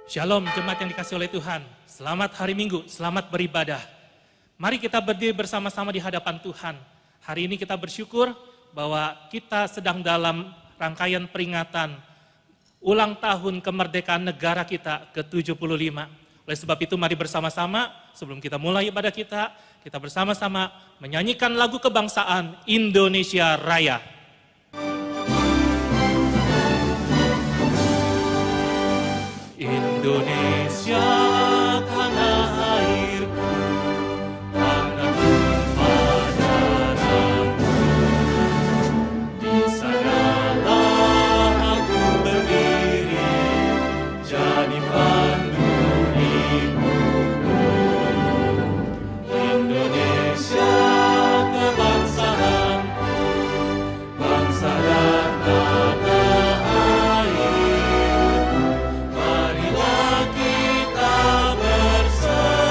Shalom jemaat yang dikasih oleh Tuhan. Selamat hari Minggu, selamat beribadah. Mari kita berdiri bersama-sama di hadapan Tuhan. Hari ini kita bersyukur bahwa kita sedang dalam rangkaian peringatan ulang tahun kemerdekaan negara kita ke-75. Oleh sebab itu mari bersama-sama sebelum kita mulai ibadah kita bersama-sama menyanyikan lagu kebangsaan Indonesia Raya. Indonesia tanah airku, tanah tumpah darahku. Di sanalah aku berdiri, jadi pandu ibuku. Indonesia kebangsaanku, bangsa dan tanah airku. Marilah kita berseru,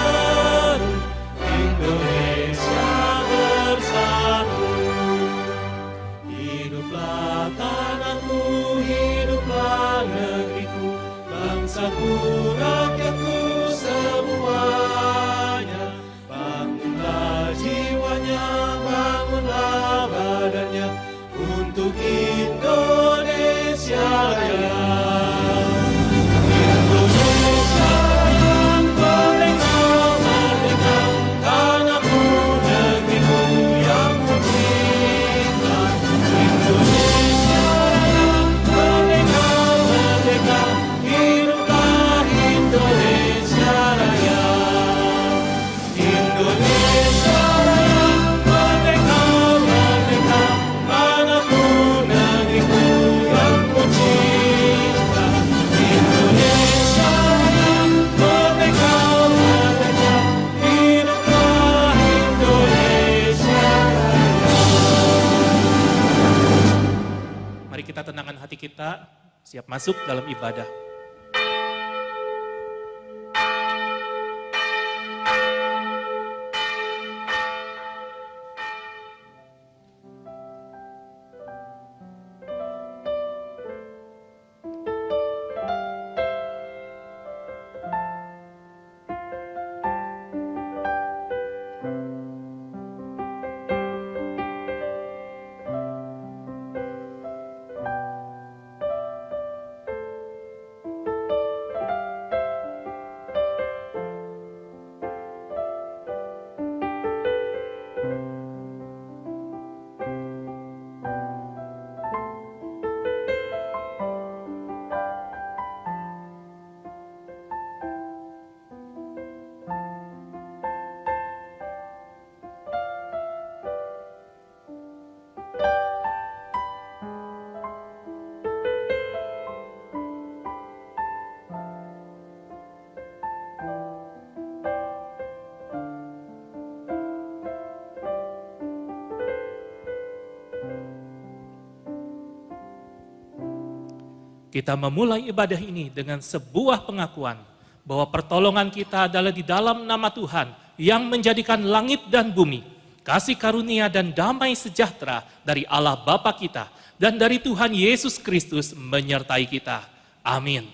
Indonesia bersatu. Hiduplah tanahku, hiduplah negeriku, bangsaku, rakyatku semuanya. Bangunlah jiwanya, bangunlah badannya, untuk Indonesia Raya. Indonesia yang merdeka, merdeka, tanahku, negeriku yang tercinta. Indonesia yang merdeka, merdeka, hiduplah Indonesia Raya. Indonesia yang merdeka, merdeka, tanahku, negeriku yang tercinta. Indonesia yang merdeka, merdeka, hiduplah Indonesia Raya. Mari kita tenangkan hati kita, siap masuk dalam ibadah. Kita memulai ibadah ini dengan sebuah pengakuan bahwa pertolongan kita adalah di dalam nama Tuhan yang menjadikan langit dan bumi, kasih karunia dan damai sejahtera dari Allah Bapa kita dan dari Tuhan Yesus Kristus menyertai kita. Amin.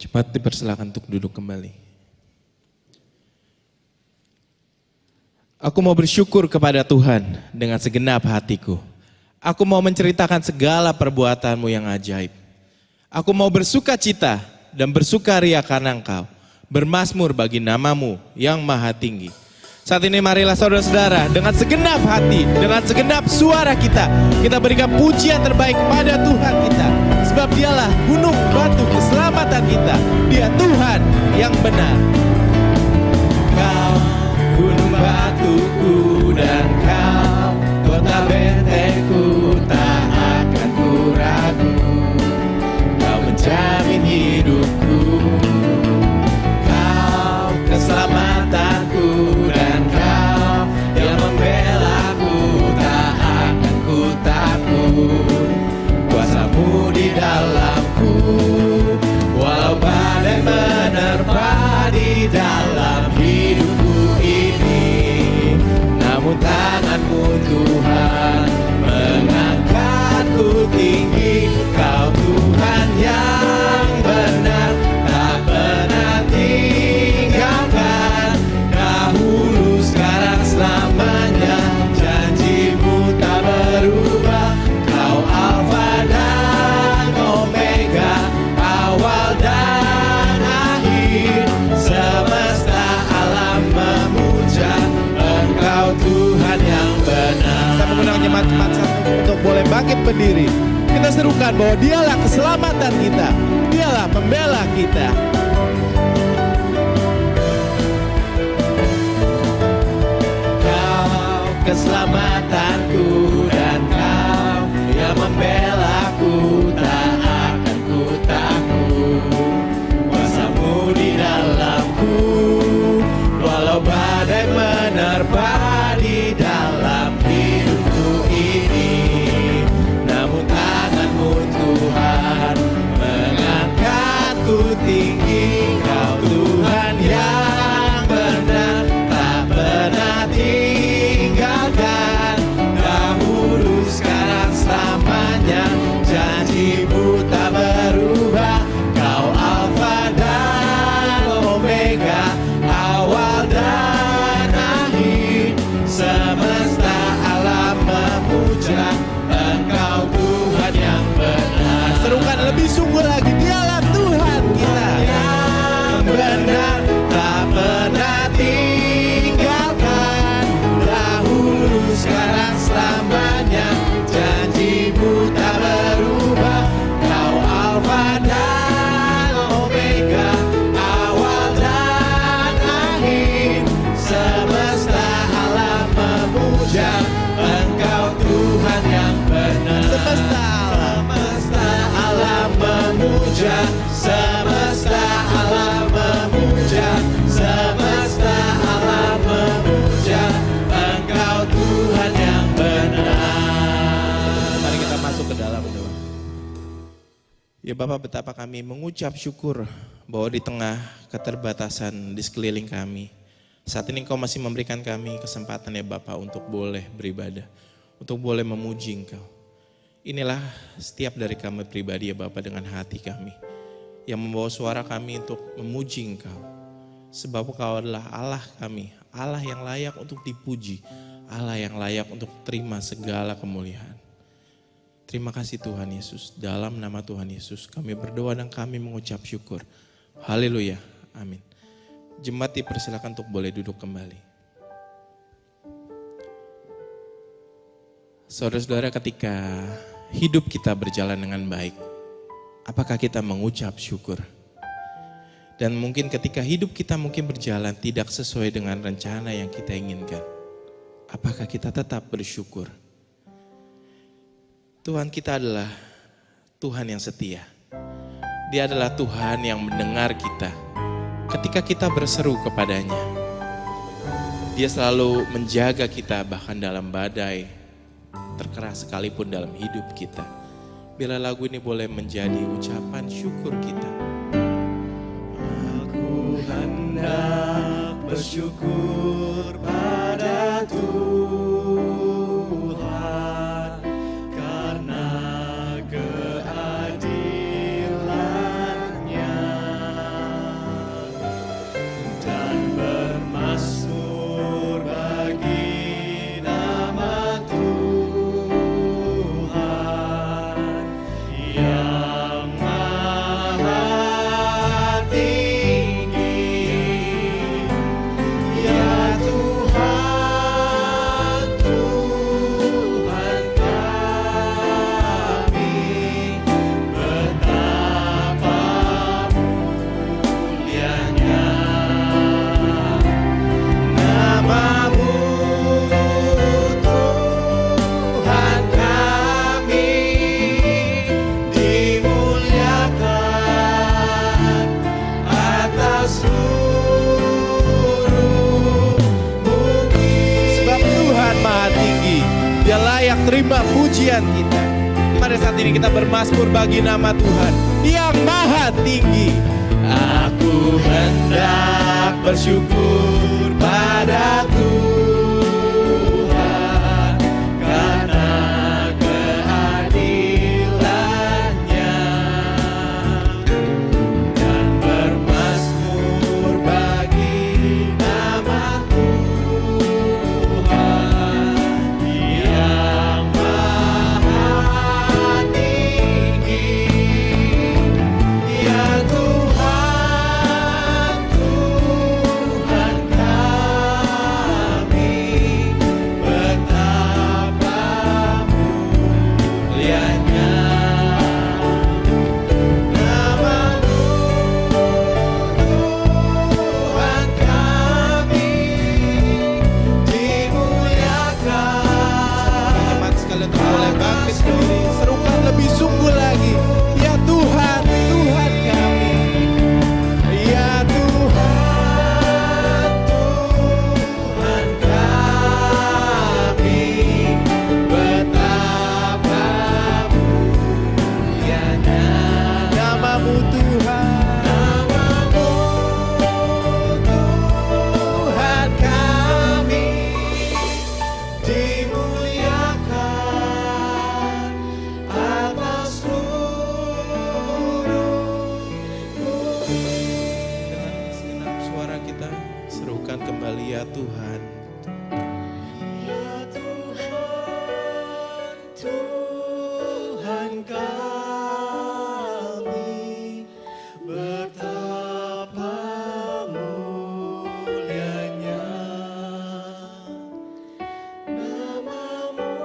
Cepat dipersilakan untuk duduk kembali. Aku mau bersyukur kepada Tuhan dengan segenap hatiku. Aku mau menceritakan segala perbuatanmu yang ajaib. Aku mau bersuka cita dan bersukaria karena Engkau, bermazmur bagi namamu yang maha tinggi. Saat ini marilah saudara-saudara dengan segenap hati, dengan segenap suara kita berikan pujian terbaik kepada Tuhan kita. Sebab dialah gunung batu keselamatan kita. Dia Tuhan yang benar. Kau gunung batuku dan kau kota bentengku, tak akan ku ragu. Kau menjamin hidupku, kau keselamatanku, dan kau yang membelaku, tak akan ku takut. Kuasamu di dalamku, walau badai menerpa di dalam hidupku ini, namun tanganmu Tuhan mengangkatku. tinggi, Kau Tuhan yang benar, tak pernah tinggalkan. Dahulu, sekarang, selamanya, janji-Mu tak berubah. Kau Alfa dan Omega, awal dan akhir. Semesta alam memuja Engkau Tuhan yang benar. Saya mengundang jemaat-jemaat satu untuk boleh bangkit berdiri. Kita serukan bahwa Dialah keselamatan kita, Dialah pembela kita. Kau keselamatanku dan Kau yang membelaku, tak akan ku takut. Kuasa-Mu di dalamku, walau badai menerpa di dalam hidupku ini. Namun tangan-Mu Tuhan mengangkatku tinggi. Kau Tuhan yang benar, tak pernah tinggalkan. Dahulu, sekarang, selamanya, janji-Mu tak berubah. Kau Alfa dan Omega, awal dan akhir. Semesta alam memuja Engkau Tuhan yang benar. Serukan lebih sungguh lagi, Dialah Tuhan kita yang benar, tak pernah tinggalkan. Dahulu, sekarang, selamanya, janji-Mu tak berubah. Kau Alfa dan Omega, awal dan akhir. Semesta alam memuja Engkau Tuhan yang benar. Semesta alam memuja, semesta alam memuja, semesta alam memuja Engkau Tuhan yang benar. Mari kita masuk ke dalam doa. Ya Bapak, betapa kami mengucap syukur bahwa di tengah keterbatasan di sekeliling kami, saat ini Engkau masih memberikan kami kesempatan ya Bapak untuk boleh beribadah, untuk boleh memuji Engkau. Inilah setiap dari kami pribadi ya Bapak, dengan hati kami yang membawa suara kami untuk memuji Engkau. Sebab Engkau adalah Allah kami, Allah yang layak untuk dipuji, Allah yang layak untuk terima segala kemuliaan. Terima kasih Tuhan Yesus, dalam nama Tuhan Yesus kami berdoa dan kami mengucap syukur. Haleluya, amin. Jemaat dipersilakan untuk boleh duduk kembali. Saudara-saudara, ketika hidup kita berjalan dengan baik, apakah kita mengucap syukur? Dan mungkin ketika hidup kita mungkin berjalan tidak sesuai dengan rencana yang kita inginkan, apakah kita tetap bersyukur? Tuhan kita adalah Tuhan yang setia. Dia adalah Tuhan yang mendengar kita ketika kita berseru kepadanya. Dia selalu menjaga kita bahkan dalam badai terkeras sekalipun dalam hidup kita. Bila lagu ini boleh menjadi ucapan syukur kita. Aku hendak bersyukur pada Tuhan karena keadilan-Nya dan bermasmur bagi nama Tuhan yang maha tinggi. Ya Tuhan, Tuhan kami, betapa mulianya nama-Mu, Tuhan kami, dimuliakan atas seluruh bumi. Sebab Tuhan maha tinggi, Dia layak terima pujian kita. Pada saat ini kita bermazmur bagi nama Tuhan yang maha tinggi. Aku hendak bersyukur pada Tuhan karena keadilan-Nya kami, betapa mulianya nama-Mu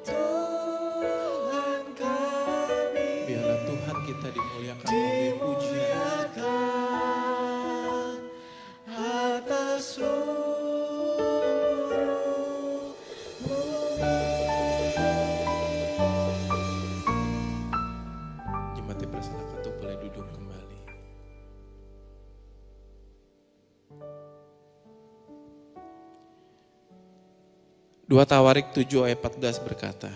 Tuhan kami. Biarlah Tuhan kita dimuliakan melalui pujian atas seluruh bumi. Jemaat dipersilakan untuk boleh duduk kembali. Dua Tawarik 7 ayat 14 berkata,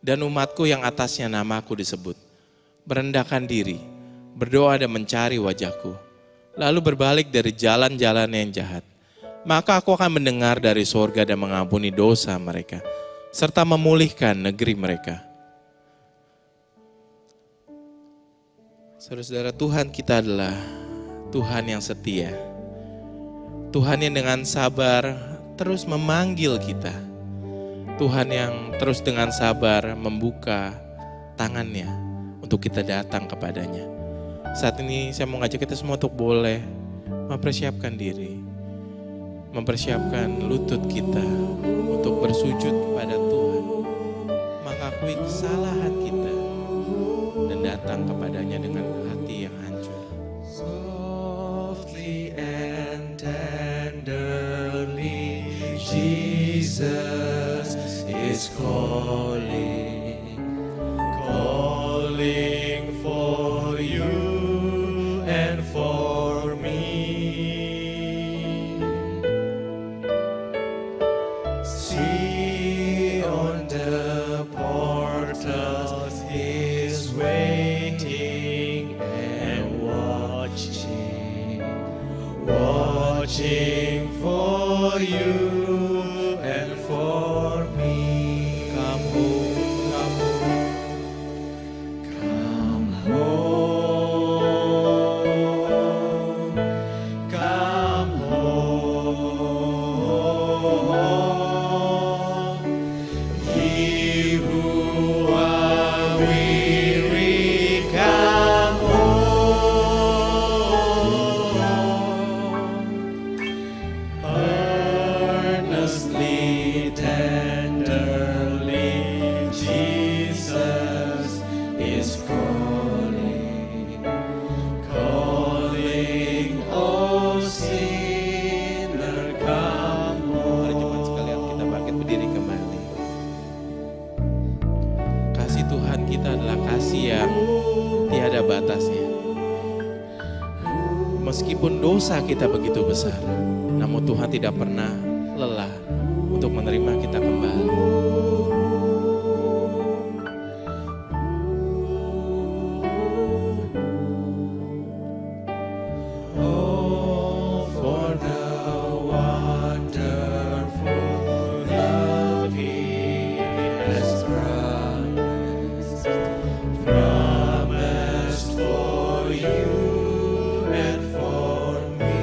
dan umatku yang atasnya namaku disebut, merendahkan diri, berdoa dan mencari wajahku, lalu berbalik dari jalan-jalan yang jahat, maka aku akan mendengar dari sorga dan mengampuni dosa mereka, serta memulihkan negeri mereka. Saudara-saudara, Tuhan kita adalah Tuhan yang setia. Tuhan yang dengan sabar terus memanggil kita. Tuhan yang terus dengan sabar membuka tangannya untuk kita datang kepadanya. Saat ini saya mau ngajak kita semua untuk boleh mempersiapkan diri, mempersiapkan lutut kita untuk bersujud kepada Tuhan, mengakui kesalahan kita dan datang kepadanya dengan hati yang hancur. Softly and tenderly Jesus is calling, calling for you and for me. See on the portals He's waiting and watching, watching for you and for me. Come home, come home. Ye who are weary, come home. Earnestly, tenderly, Jesus is calling, calling, oh sinner, come home. Mari jemaat sekalian kita bangkit berdiri kembali. Kasih Tuhan kita adalah kasih yang tiada batasnya. Meskipun dosa kita begitu besar, namun Tuhan tidak pernah lelah untuk menerima kita kembali. Oh, for the wonderful love He has promised, promised for you and for me.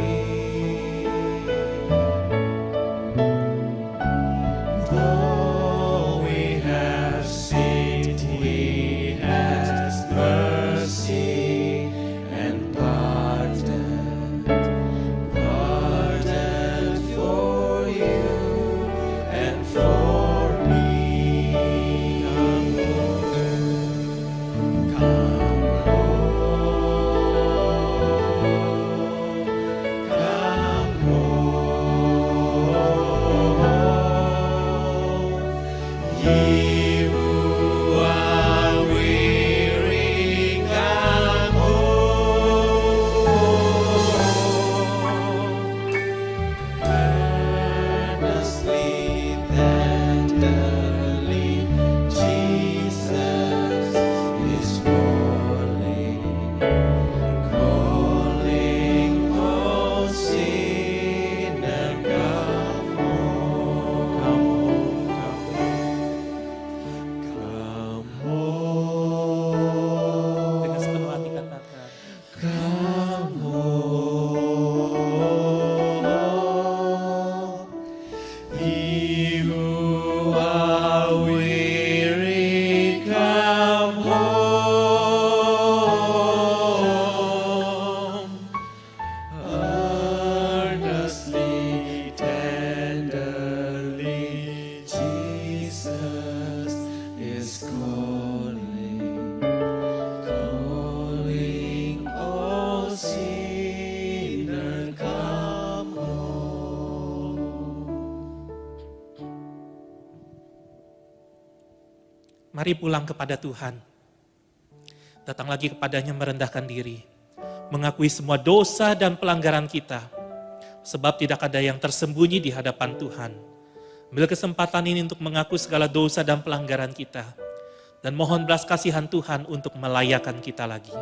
Mari pulang kepada Tuhan. Datang lagi kepadanya merendahkan diri. Mengakui semua dosa dan pelanggaran kita. Sebab tidak ada yang tersembunyi di hadapan Tuhan. Ambil kesempatan ini untuk mengaku segala dosa dan pelanggaran kita. Dan mohon belas kasihan Tuhan untuk melayakan kita lagi.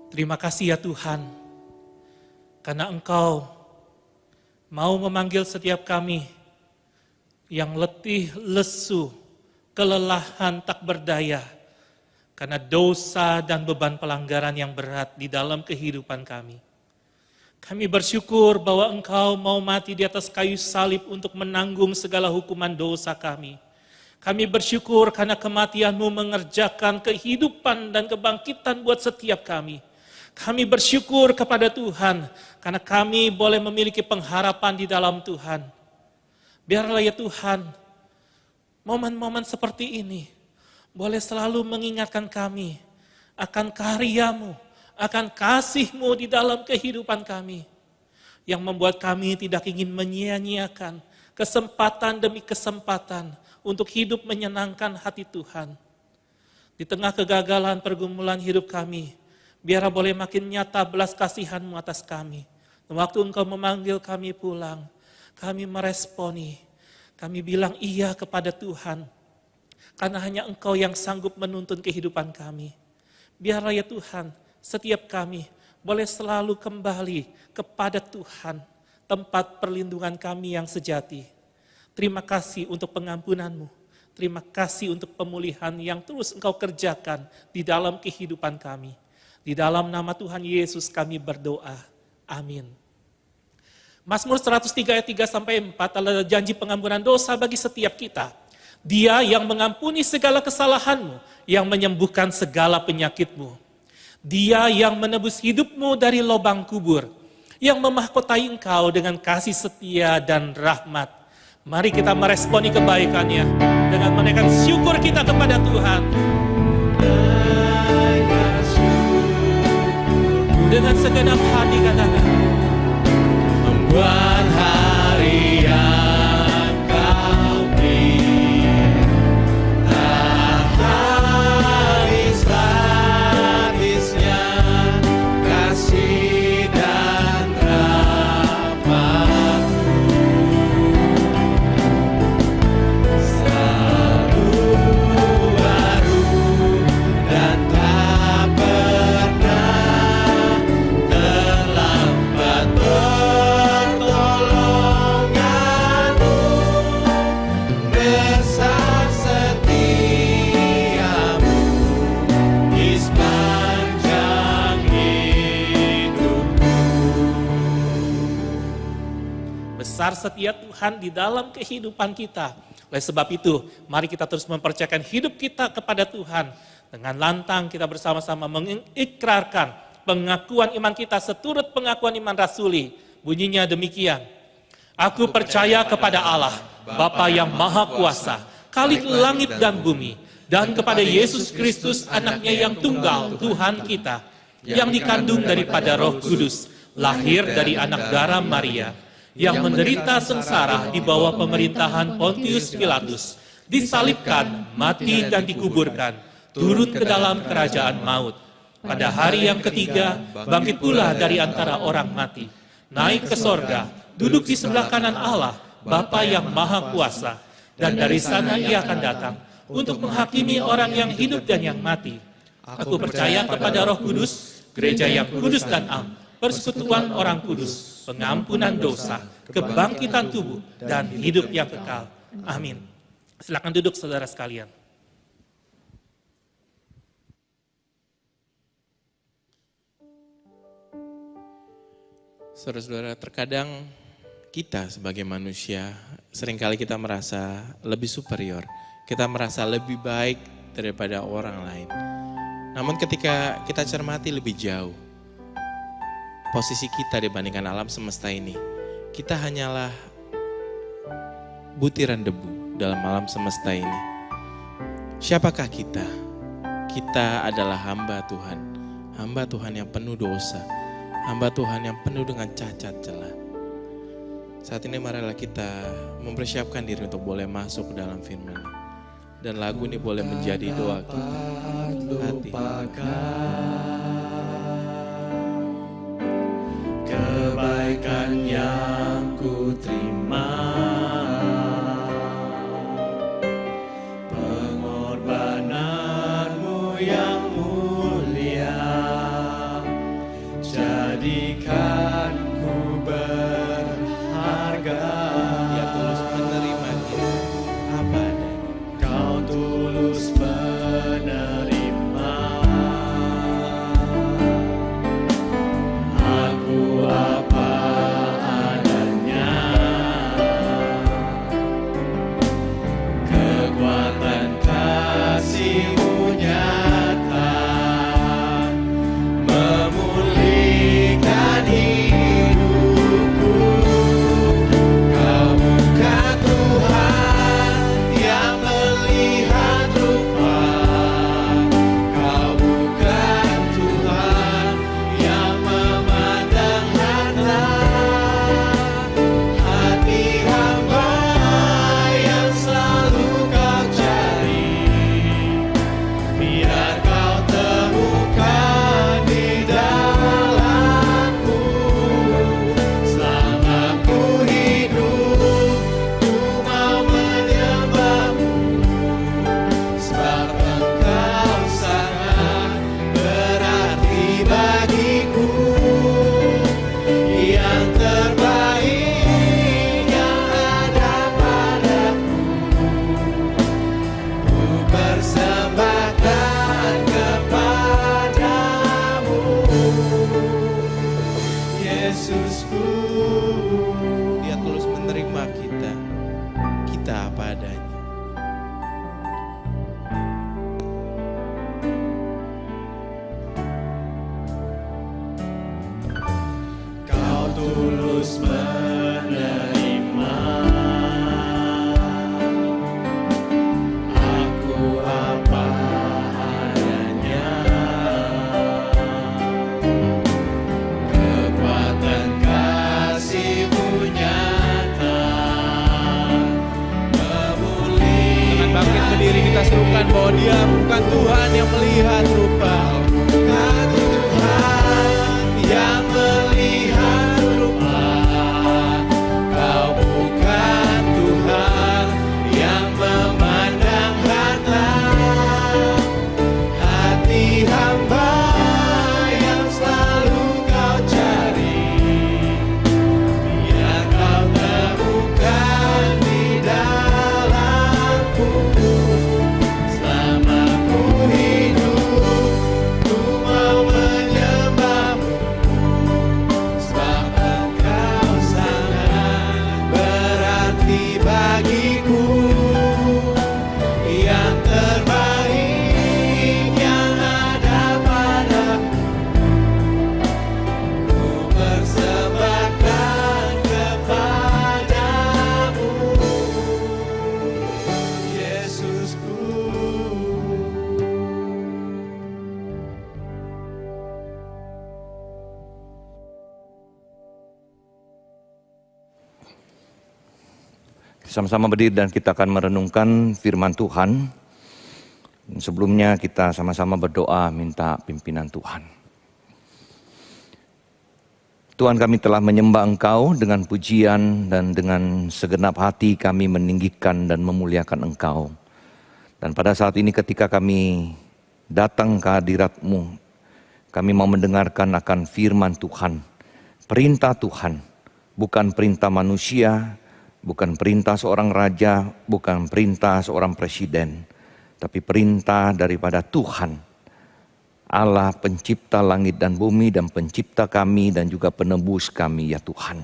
Terima kasih ya Tuhan, karena Engkau mau memanggil setiap kami yang letih, lesu, kelelahan, tak berdaya, karena dosa dan beban pelanggaran yang berat di dalam kehidupan kami. Kami bersyukur bahwa Engkau mau mati di atas kayu salib untuk menanggung segala hukuman dosa kami. Kami bersyukur karena kematian-Mu mengerjakan kehidupan dan kebangkitan buat setiap kami. Kami bersyukur kepada Tuhan karena kami boleh memiliki pengharapan di dalam Tuhan. Biarlah ya Tuhan, momen-momen seperti ini boleh selalu mengingatkan kami akan karya-Mu, akan kasih-Mu di dalam kehidupan kami. Yang membuat kami tidak ingin menyia-nyiakan kesempatan demi kesempatan untuk hidup menyenangkan hati Tuhan. Di tengah kegagalan pergumulan hidup kami, biarlah boleh makin nyata belas kasihan-Mu atas kami. Dan waktu Engkau memanggil kami pulang, kami meresponi. Kami bilang iya kepada Tuhan. Karena hanya Engkau yang sanggup menuntun kehidupan kami. Biarlah ya Tuhan, setiap kami boleh selalu kembali kepada Tuhan, tempat perlindungan kami yang sejati. Terima kasih untuk pengampunan-Mu. Terima kasih untuk pemulihan yang terus Engkau kerjakan di dalam kehidupan kami. Di dalam nama Tuhan Yesus kami berdoa. Amin. Mazmur 103 ayat 3-4 adalah janji pengampunan dosa bagi setiap kita. Dia yang mengampuni segala kesalahanmu, yang menyembuhkan segala penyakitmu. Dia yang menebus hidupmu dari lubang kubur, yang memahkotai engkau dengan kasih setia dan rahmat. Mari kita meresponi kebaikannya dengan menaikkan syukur kita kepada Tuhan. Dengan segenap hati katakan, membuat hari yang Kau beri tak habis-habisnya kasih dan rahmat-Mu. Selalu baru dan tak pernah terlambat pertolongan-Mu. Besar setiamu di sepanjang hidupku. besar setia Tuhan di dalam kehidupan kita. Oleh sebab itu, mari kita terus mempercayakan hidup kita kepada Tuhan. Dengan lantang kita bersama-sama mengikrarkan pengakuan iman kita seturut pengakuan iman rasuli. Bunyinya demikian. Aku percaya kepada Allah, Bapa yang Maha Kuasa, Khalik langit dan bumi, dan kepada Yesus Kristus anaknya yang tunggal, Tuhan kita, yang dikandung daripada Roh Kudus, lahir dari anak darah Maria, yang menderita sengsara di bawah pemerintahan Pontius Pilatus, disalibkan, mati dan dikuburkan, turun ke dalam kerajaan maut. Pada hari yang ketiga, bangkit pula dari antara orang mati, naik ke sorga, duduk di sebelah kanan Allah, Bapa yang Maha Kuasa. Dan dari sana Ia akan datang untuk menghakimi orang yang hidup dan yang mati. Aku percaya kepada Roh Kudus, gereja yang kudus dan am, persekutuan orang kudus, pengampunan dosa, kebangkitan tubuh, dan hidup yang kekal. Amin. Silakan duduk saudara sekalian. Saudara-saudara, terkadang kita sebagai manusia seringkali kita merasa lebih superior. Kita merasa lebih baik daripada orang lain. Namun ketika kita cermati lebih jauh posisi kita dibandingkan alam semesta ini, kita hanyalah butiran debu dalam alam semesta ini. Siapakah kita? Kita adalah hamba Tuhan yang penuh dosa, hamba Tuhan yang penuh dengan cacat celah. Saat ini marilah kita mempersiapkan diri untuk boleh masuk ke dalam firman. Dan lagu ini boleh menjadi doa kita. Kebaikan yang ku terima, pengorbananmu yang mulia, jadikan ku berharga. Dia tulus menerima kita apa adanya. Kau tulus menerima aku apa adanya. Kekuatan kasih-Mu nyata memulihkan hidupku. Kau bukan Tuhan yang melihat rupa, Kau bukan Tuhan yang memandang harta. Hati hamba yang selalu Kau cari, biar Kau temukan di dalamku. Selama ku hidup, ku mau menyembah-Mu, sebab Engkau sangat berarti bagiku. Yang terbaik yang ada padaku, ku persembahkan kepadamu, Yesusku. Dia tulus menerima kita apa adanya. Kau tulus menerima aku apa adanya. Kekuatan kasih-Mu nyata memulihkan. Dengan bangkit berdiri kita serukan bahwa Dia bukan Tuhan yang melihat rupa. Bukan Tuhan yang melihat rupa, Kau bukan Tuhan yang memandang harta. Hati hamba yang selalu Kau cari, biar Kau temukan di dalamku. Selama ku hidup, ku mau menyembah-Mu, sebab Engkau sangat berarti bagiku. Yang terbaik yang ada padaku, ku persembahkan kepadamu, Yesusku. Sama-sama berdiri dan kita akan merenungkan firman Tuhan. Dan sebelumnya kita sama-sama berdoa minta pimpinan Tuhan. Tuhan, kami telah menyembah Engkau dengan pujian dan dengan segenap hati kami meninggikan dan memuliakan Engkau. Dan pada saat ini ketika kami datang ke hadirat-Mu, kami mau mendengarkan akan firman Tuhan, perintah Tuhan, bukan perintah manusia, bukan perintah seorang raja, bukan perintah seorang presiden, tapi perintah daripada Tuhan, Allah pencipta langit dan bumi dan pencipta kami dan juga penebus kami ya Tuhan.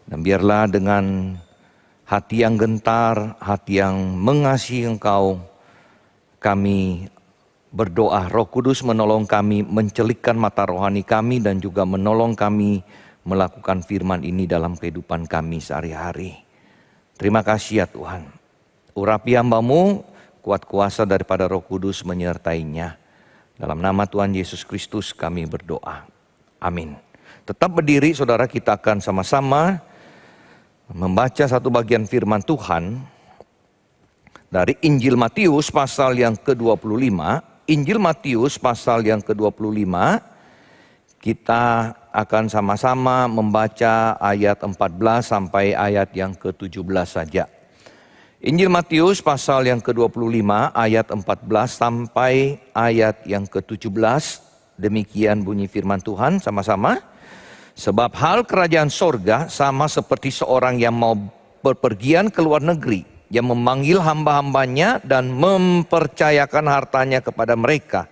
Dan biarlah dengan hati yang gentar, hati yang mengasihi Engkau, kami berdoa Roh Kudus menolong kami mencelikkan mata rohani kami dan juga menolong kami melakukan firman ini dalam kehidupan kami sehari-hari. Terima kasih ya Tuhan. Urapi hamba-Mu, kuat kuasa daripada Roh Kudus menyertainya. Dalam nama Tuhan Yesus Kristus kami berdoa. Amin. Tetap berdiri saudara, kita akan sama-sama membaca satu bagian firman Tuhan dari Injil Matius pasal yang ke-25. Injil Matius pasal yang ke-25. Kita akan sama-sama membaca ayat 14 sampai ayat yang ke-17 saja. Injil Matius pasal yang ke-25 ayat 14 sampai ayat yang ke-17. Demikian bunyi firman Tuhan sama-sama. Sebab hal kerajaan sorga sama seperti seorang yang mau berpergian ke luar negeri, yang memanggil hamba-hambanya dan mempercayakan hartanya kepada mereka.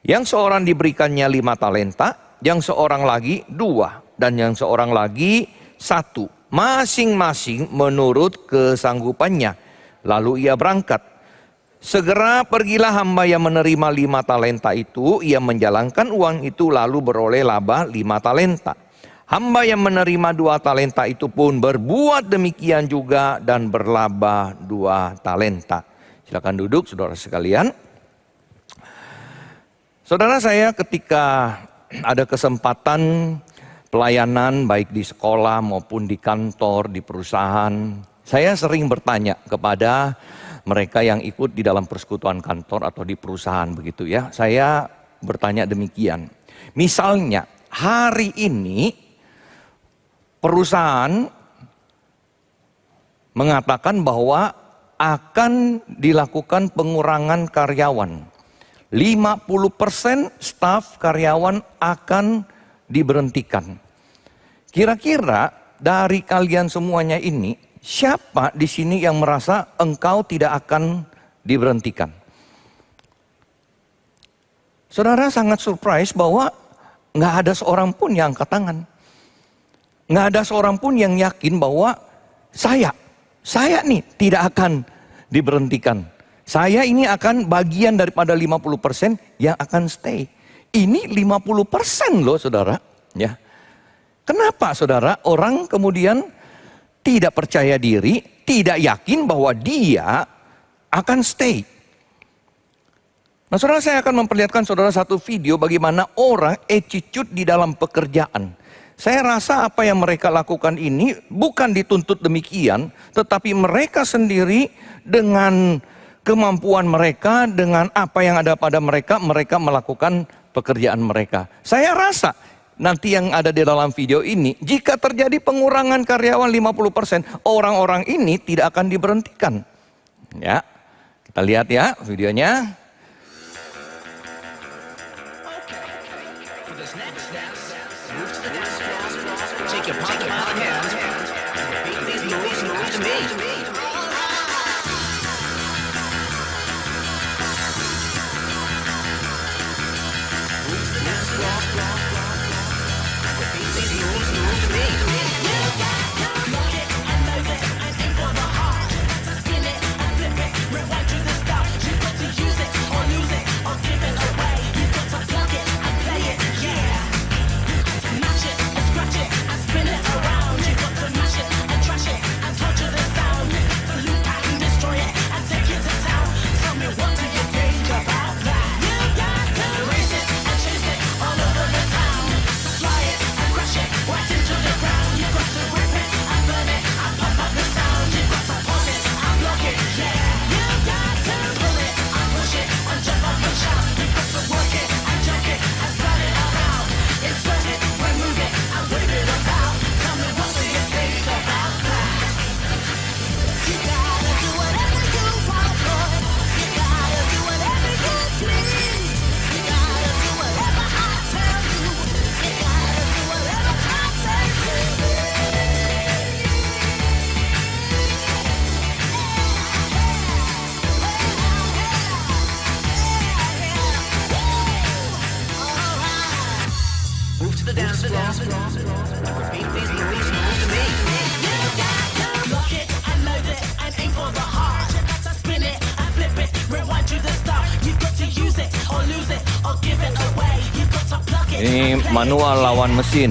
Yang seorang diberikannya 5 talenta, yang seorang lagi 2, dan yang seorang lagi 1. Masing-masing menurut kesanggupannya. Lalu ia berangkat. Segera pergilah hamba yang menerima 5 talenta itu. Ia menjalankan uang itu lalu beroleh laba 5 talenta. Hamba yang menerima 2 talenta itu pun berbuat demikian juga dan berlaba 2 talenta. Silakan duduk saudara sekalian. Saudara, saya ketika ada kesempatan pelayanan baik di sekolah maupun di kantor, di perusahaan, saya sering bertanya kepada mereka yang ikut di dalam persekutuan kantor atau di perusahaan begitu ya. Saya bertanya demikian. Misalnya hari ini perusahaan mengatakan bahwa akan dilakukan pengurangan karyawan. 50% staf karyawan akan diberhentikan. Kira-kira dari kalian semuanya ini, siapa di sini yang merasa engkau tidak akan diberhentikan? Saudara sangat surprise bahwa nggak ada seorang pun yang angkat tangan. Nggak ada seorang pun yang yakin bahwa saya nih tidak akan diberhentikan. Saya ini akan bagian daripada 50% yang akan stay. Ini 50% loh saudara. Ya. Kenapa saudara orang kemudian tidak percaya diri, tidak yakin bahwa dia akan stay? Nah saudara, saya akan memperlihatkan saudara satu video bagaimana orang attitude di dalam pekerjaan. Saya rasa apa yang mereka lakukan ini bukan dituntut demikian, tetapi mereka sendiri dengan kemampuan mereka, dengan apa yang ada pada mereka, mereka melakukan pekerjaan mereka. Saya rasa nanti yang ada di dalam video ini, jika terjadi pengurangan karyawan 50%, orang-orang ini tidak akan diberhentikan. Ya, kita lihat ya videonya. Ini manual lawan mesin.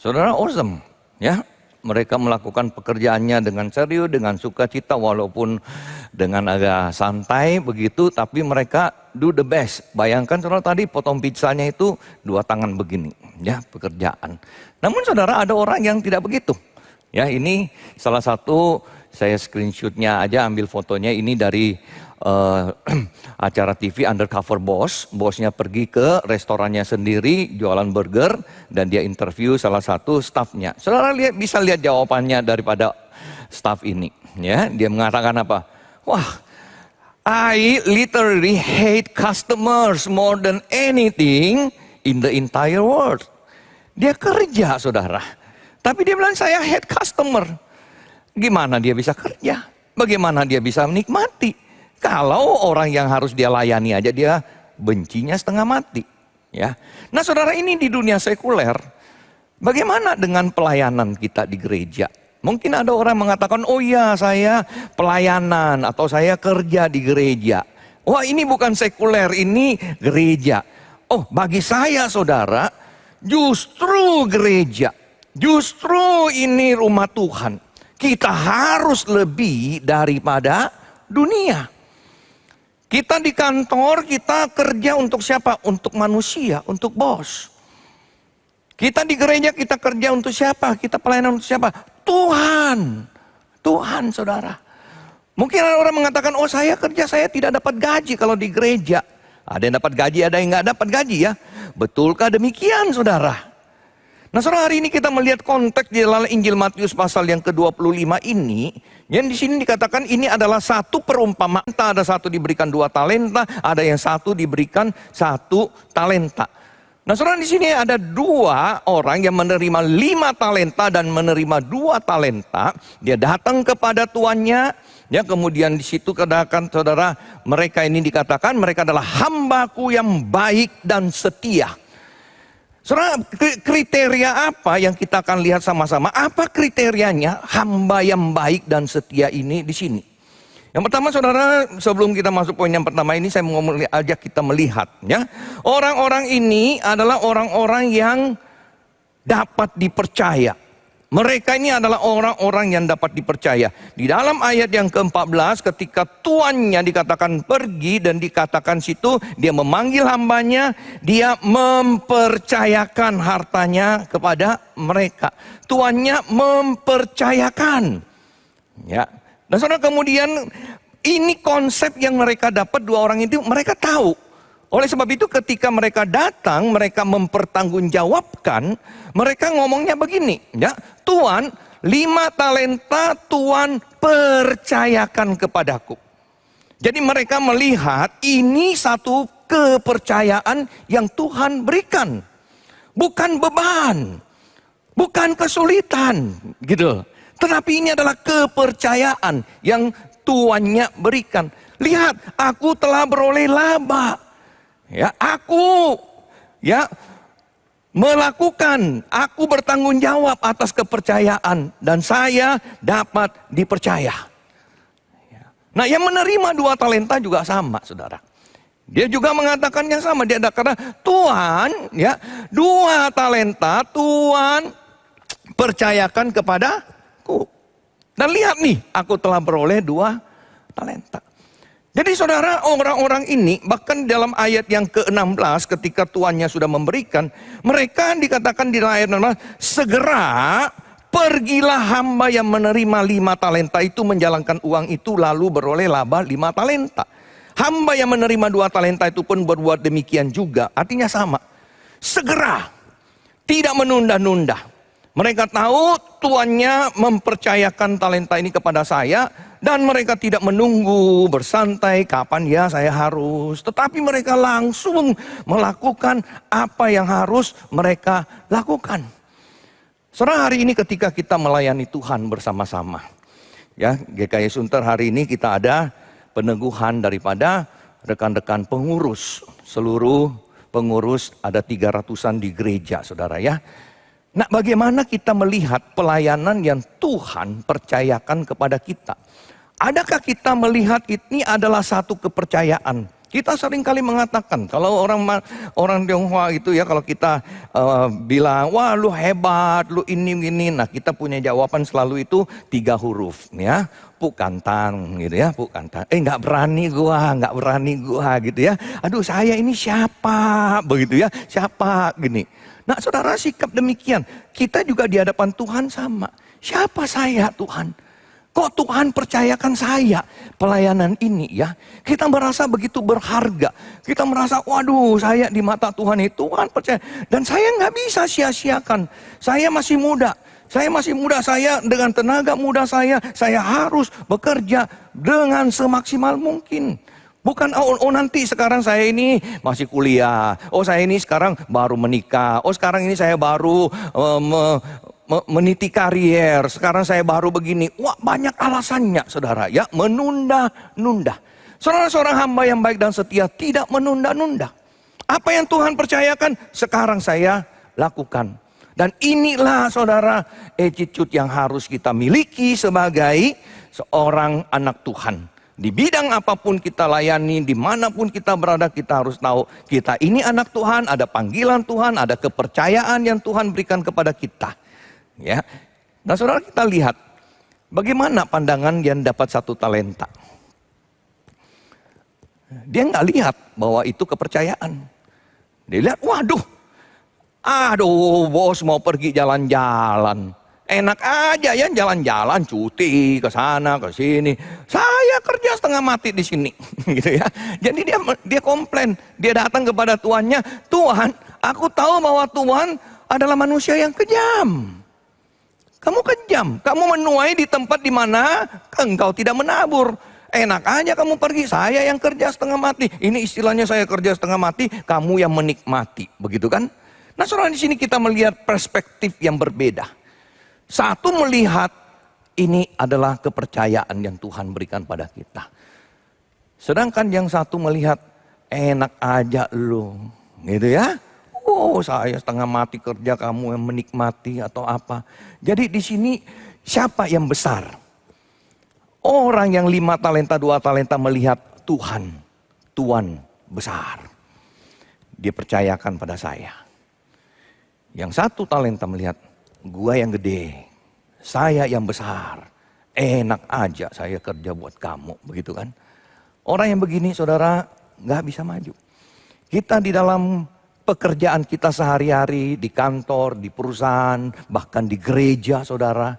Saudara, awesome, ya. Mereka melakukan pekerjaannya dengan serius, dengan sukacita, walaupun dengan agak santai begitu, tapi mereka do the best. Bayangkan saudara tadi potong pizzanya itu 2 tangan begini, ya, pekerjaan. Namun saudara, ada orang yang tidak begitu. Ya, ini salah satu, saya screenshotnya aja, ambil fotonya ini dari acara TV Undercover Boss. Bosnya pergi ke restorannya sendiri, jualan burger, dan dia interview salah satu staffnya. Saudara bisa lihat jawabannya daripada staff ini. Ya, dia mengatakan apa? Wah, I literally hate customers more than anything in the entire world. Dia kerja, saudara. Tapi dia bilang, saya hate customer. Gimana dia bisa kerja? Bagaimana dia bisa menikmati? Kalau orang yang harus dia layani aja dia bencinya setengah mati, ya. Nah, saudara, ini di dunia sekuler, bagaimana dengan pelayanan kita di gereja? Mungkin ada orang mengatakan, oh iya saya pelayanan atau saya kerja di gereja. Wah, ini bukan sekuler, ini gereja. Oh, bagi saya saudara, justru gereja, justru ini rumah Tuhan. Kita harus lebih daripada dunia. Kita di kantor, kita kerja untuk siapa? Untuk manusia, untuk bos. Kita di gereja, kita kerja untuk siapa? Kita pelayanan untuk siapa? Tuhan. Tuhan, saudara. Mungkin ada orang mengatakan, oh saya kerja, saya tidak dapat gaji kalau di gereja. Ada yang dapat gaji, ada yang nggak dapat gaji, ya. Betulkah demikian, saudara? Nah, saudara, hari ini kita melihat konteks di dalam Injil Matius pasal yang ke-25 ini, yang di sini dikatakan ini adalah satu perumpamaan. Ada satu diberikan 2 talenta, ada yang satu diberikan 1 talenta. Nah, saudara, di sini ada 2 orang yang menerima 5 talenta dan menerima 2 talenta. Dia datang kepada tuannya, ya, kemudian di situ katakan, saudara, mereka ini dikatakan mereka adalah hambaku yang baik dan setia. Saudara, kriteria apa yang kita akan lihat sama-sama? Apa kriterianya hamba yang baik dan setia ini di sini? Yang pertama, saudara, sebelum kita masuk poin yang pertama ini, saya mau ajak kita melihat, ya. Orang-orang ini adalah orang-orang yang dapat dipercaya. Mereka ini adalah orang-orang yang dapat dipercaya. Di dalam ayat yang ke-14, ketika tuannya dikatakan pergi dan dikatakan situ, dia memanggil hambanya, dia mempercayakan hartanya kepada mereka. Tuannya mempercayakan. Ya. Dan saudara, kemudian ini konsep yang mereka dapat, 2 orang itu mereka tahu. Oleh sebab itu ketika mereka datang, mereka mempertanggungjawabkan, mereka ngomongnya begini, ya, Tuan, 5 talenta Tuan percayakan kepadaku. Jadi mereka melihat ini satu kepercayaan yang Tuhan berikan. Bukan beban, bukan kesulitan, gitu. Tetapi ini adalah kepercayaan yang tuannya berikan. Lihat, aku telah beroleh laba. Ya, aku melakukan, aku bertanggung jawab atas kepercayaan dan saya dapat dipercaya. Nah, yang menerima 2 talenta juga sama, saudara. Dia juga mengatakan yang sama. Dia kata, Tuhan, ya, 2 talenta Tuhan percayakan kepadaku. Dan lihat nih, aku telah beroleh 2 talenta. Jadi saudara, orang-orang ini bahkan dalam ayat yang ke-16 ketika tuannya sudah memberikan, mereka dikatakan di ayat 16, segera pergilah hamba yang menerima 5 talenta itu menjalankan uang itu lalu beroleh laba 5 talenta. Hamba yang menerima 2 talenta itu pun berbuat demikian juga, artinya sama. Segera, tidak menunda-nunda. Mereka tahu tuannya mempercayakan talenta ini kepada saya dan mereka tidak menunggu bersantai kapan ya saya harus. Tetapi mereka langsung melakukan apa yang harus mereka lakukan. Saudara, hari ini ketika kita melayani Tuhan bersama-sama, ya GKI Sunter hari ini kita ada peneguhan daripada rekan-rekan pengurus. Seluruh pengurus ada 300-an di gereja, saudara ya. Nah, bagaimana kita melihat pelayanan yang Tuhan percayakan kepada kita? Adakah kita melihat ini adalah satu kepercayaan? Kita seringkali mengatakan, kalau orang Tionghoa itu ya, kalau kita bilang, wah lu hebat, lu ini. Nah, kita punya jawaban selalu itu 3 huruf ya. Pukantang gitu ya, pukantang. Nggak berani gua gitu ya. Aduh, saya ini siapa? Begitu ya, siapa gini. Nah, saudara, sikap demikian. Kita juga di hadapan Tuhan sama. Siapa saya, Tuhan? Kok Tuhan percayakan saya pelayanan ini ya? Kita merasa begitu berharga. Kita merasa, waduh, saya di mata Tuhan itu Tuhan percaya. Dan saya nggak bisa sia-siakan. Saya masih muda. Saya dengan tenaga muda saya harus bekerja dengan semaksimal mungkin. Bukan, nanti sekarang saya ini masih kuliah. Saya ini sekarang baru menikah. Sekarang ini saya baru meniti karier. Sekarang saya baru begini. Wah, banyak alasannya, saudara ya. Menunda-nunda. Seorang hamba yang baik dan setia tidak menunda-nunda. Apa yang Tuhan percayakan, sekarang saya lakukan. Dan inilah, saudara, attitude yang harus kita miliki sebagai seorang anak Tuhan. Di bidang apapun kita layani, dimanapun kita berada, kita harus tahu kita ini anak Tuhan, ada panggilan Tuhan, ada kepercayaan yang Tuhan berikan kepada kita. Ya, nah saudara, kita lihat bagaimana pandangan yang dapat 1 talenta. Dia nggak lihat bahwa itu kepercayaan. Dia lihat, aduh bos mau pergi jalan-jalan. Enak aja ya jalan-jalan, cuti ke sana ke sini. Saya kerja setengah mati di sini, gitu ya. Jadi dia komplain, dia datang kepada tuannya, Tuhan, aku tahu bahwa Tuhan adalah manusia yang kejam. Kamu kejam, kamu menuai di tempat di mana engkau tidak menabur. Enak aja kamu pergi, saya yang kerja setengah mati. Ini istilahnya saya kerja setengah mati, kamu yang menikmati, begitu kan? Nah, saudara, di sini kita melihat perspektif yang berbeda. Satu melihat ini adalah kepercayaan yang Tuhan berikan pada kita. Sedangkan yang satu melihat enak aja lu, gitu ya. Saya setengah mati kerja, kamu yang menikmati atau apa. Jadi di sini siapa yang besar? Orang yang 5 talenta, 2 talenta melihat Tuhan besar. Dia percayakan pada saya. Yang 1 talenta melihat, gua yang gede, saya yang besar, enak aja saya kerja buat kamu, begitu kan? Orang yang begini, saudara, nggak bisa maju. Kita di dalam pekerjaan kita sehari-hari, di kantor, di perusahaan, bahkan di gereja, saudara.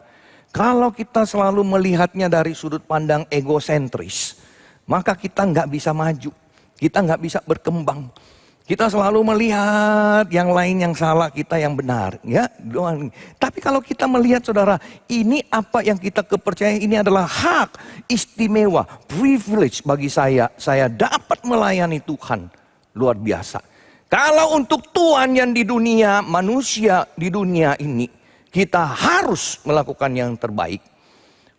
Kalau kita selalu melihatnya dari sudut pandang egosentris, maka kita nggak bisa maju, kita nggak bisa berkembang. Kita selalu melihat yang lain yang salah, kita yang benar. Ya, tapi kalau kita melihat, saudara, ini apa yang kita kepercayaan, ini adalah hak istimewa, privilege bagi saya. Saya dapat melayani Tuhan, luar biasa. Kalau untuk Tuhan yang di dunia, manusia di dunia ini, kita harus melakukan yang terbaik.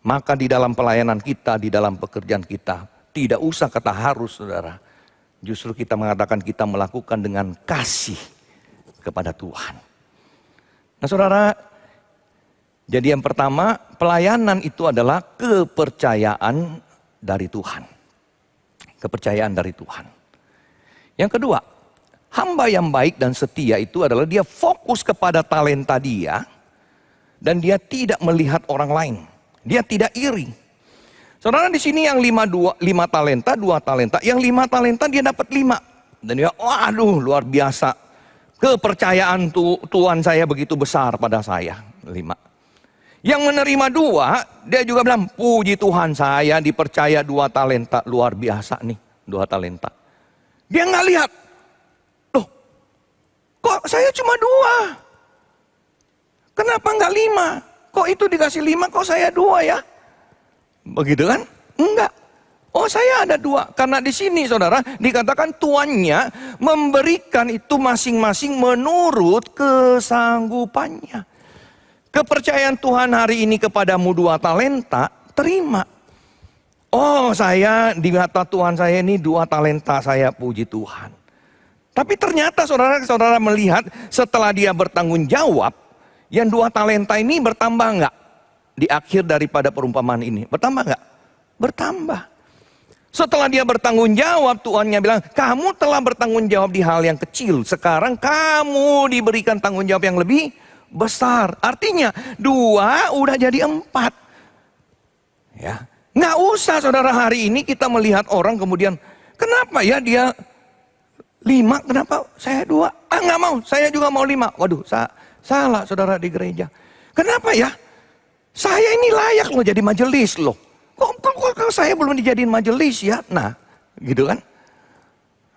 Maka di dalam pelayanan kita, di dalam pekerjaan kita, tidak usah kata harus, saudara. Justru kita mengatakan kita melakukan dengan kasih kepada Tuhan. Nah, saudara, jadi yang pertama, pelayanan itu adalah kepercayaan dari Tuhan. Kepercayaan dari Tuhan. Yang kedua, hamba yang baik dan setia itu adalah dia fokus kepada talenta dia dan dia tidak melihat orang lain. Dia tidak iri. Saudara, di sini yang 5 talenta, 2 talenta. Yang 5 talenta dia dapat 5. Dan dia, waduh, luar biasa. Kepercayaan Tuhan saya begitu besar pada saya. 5. Yang menerima 2, dia juga bilang, puji Tuhan saya dipercaya 2 talenta. Luar biasa nih, 2 talenta. Dia nggak lihat. Loh, kok saya cuma 2? Kenapa enggak 5? Kok itu dikasih 5, kok saya 2 ya? Begitu kan? Enggak. Oh saya ada 2. Karena di sini saudara dikatakan tuannya memberikan itu masing-masing menurut kesanggupannya. Kepercayaan Tuhan hari ini kepadamu 2 talenta, terima. Oh saya di mata Tuhan saya ini 2 talenta, saya puji Tuhan. Tapi ternyata saudara melihat setelah dia bertanggung jawab, yang 2 talenta ini bertambah enggak? Di akhir daripada perumpamaan ini, bertambah enggak? Bertambah. Setelah dia bertanggung jawab, tuannya bilang, kamu telah bertanggung jawab di hal yang kecil. Sekarang kamu diberikan tanggung jawab yang lebih besar. Artinya 2 udah jadi 4. Ya, nggak usah saudara hari ini kita melihat orang kemudian, kenapa ya dia 5, kenapa saya 2? Ah nggak mau, saya juga mau 5. Waduh, salah saudara di gereja. Kenapa ya? Saya ini layak loh jadi majelis loh. Kok saya belum dijadiin majelis ya? Nah, gitu kan?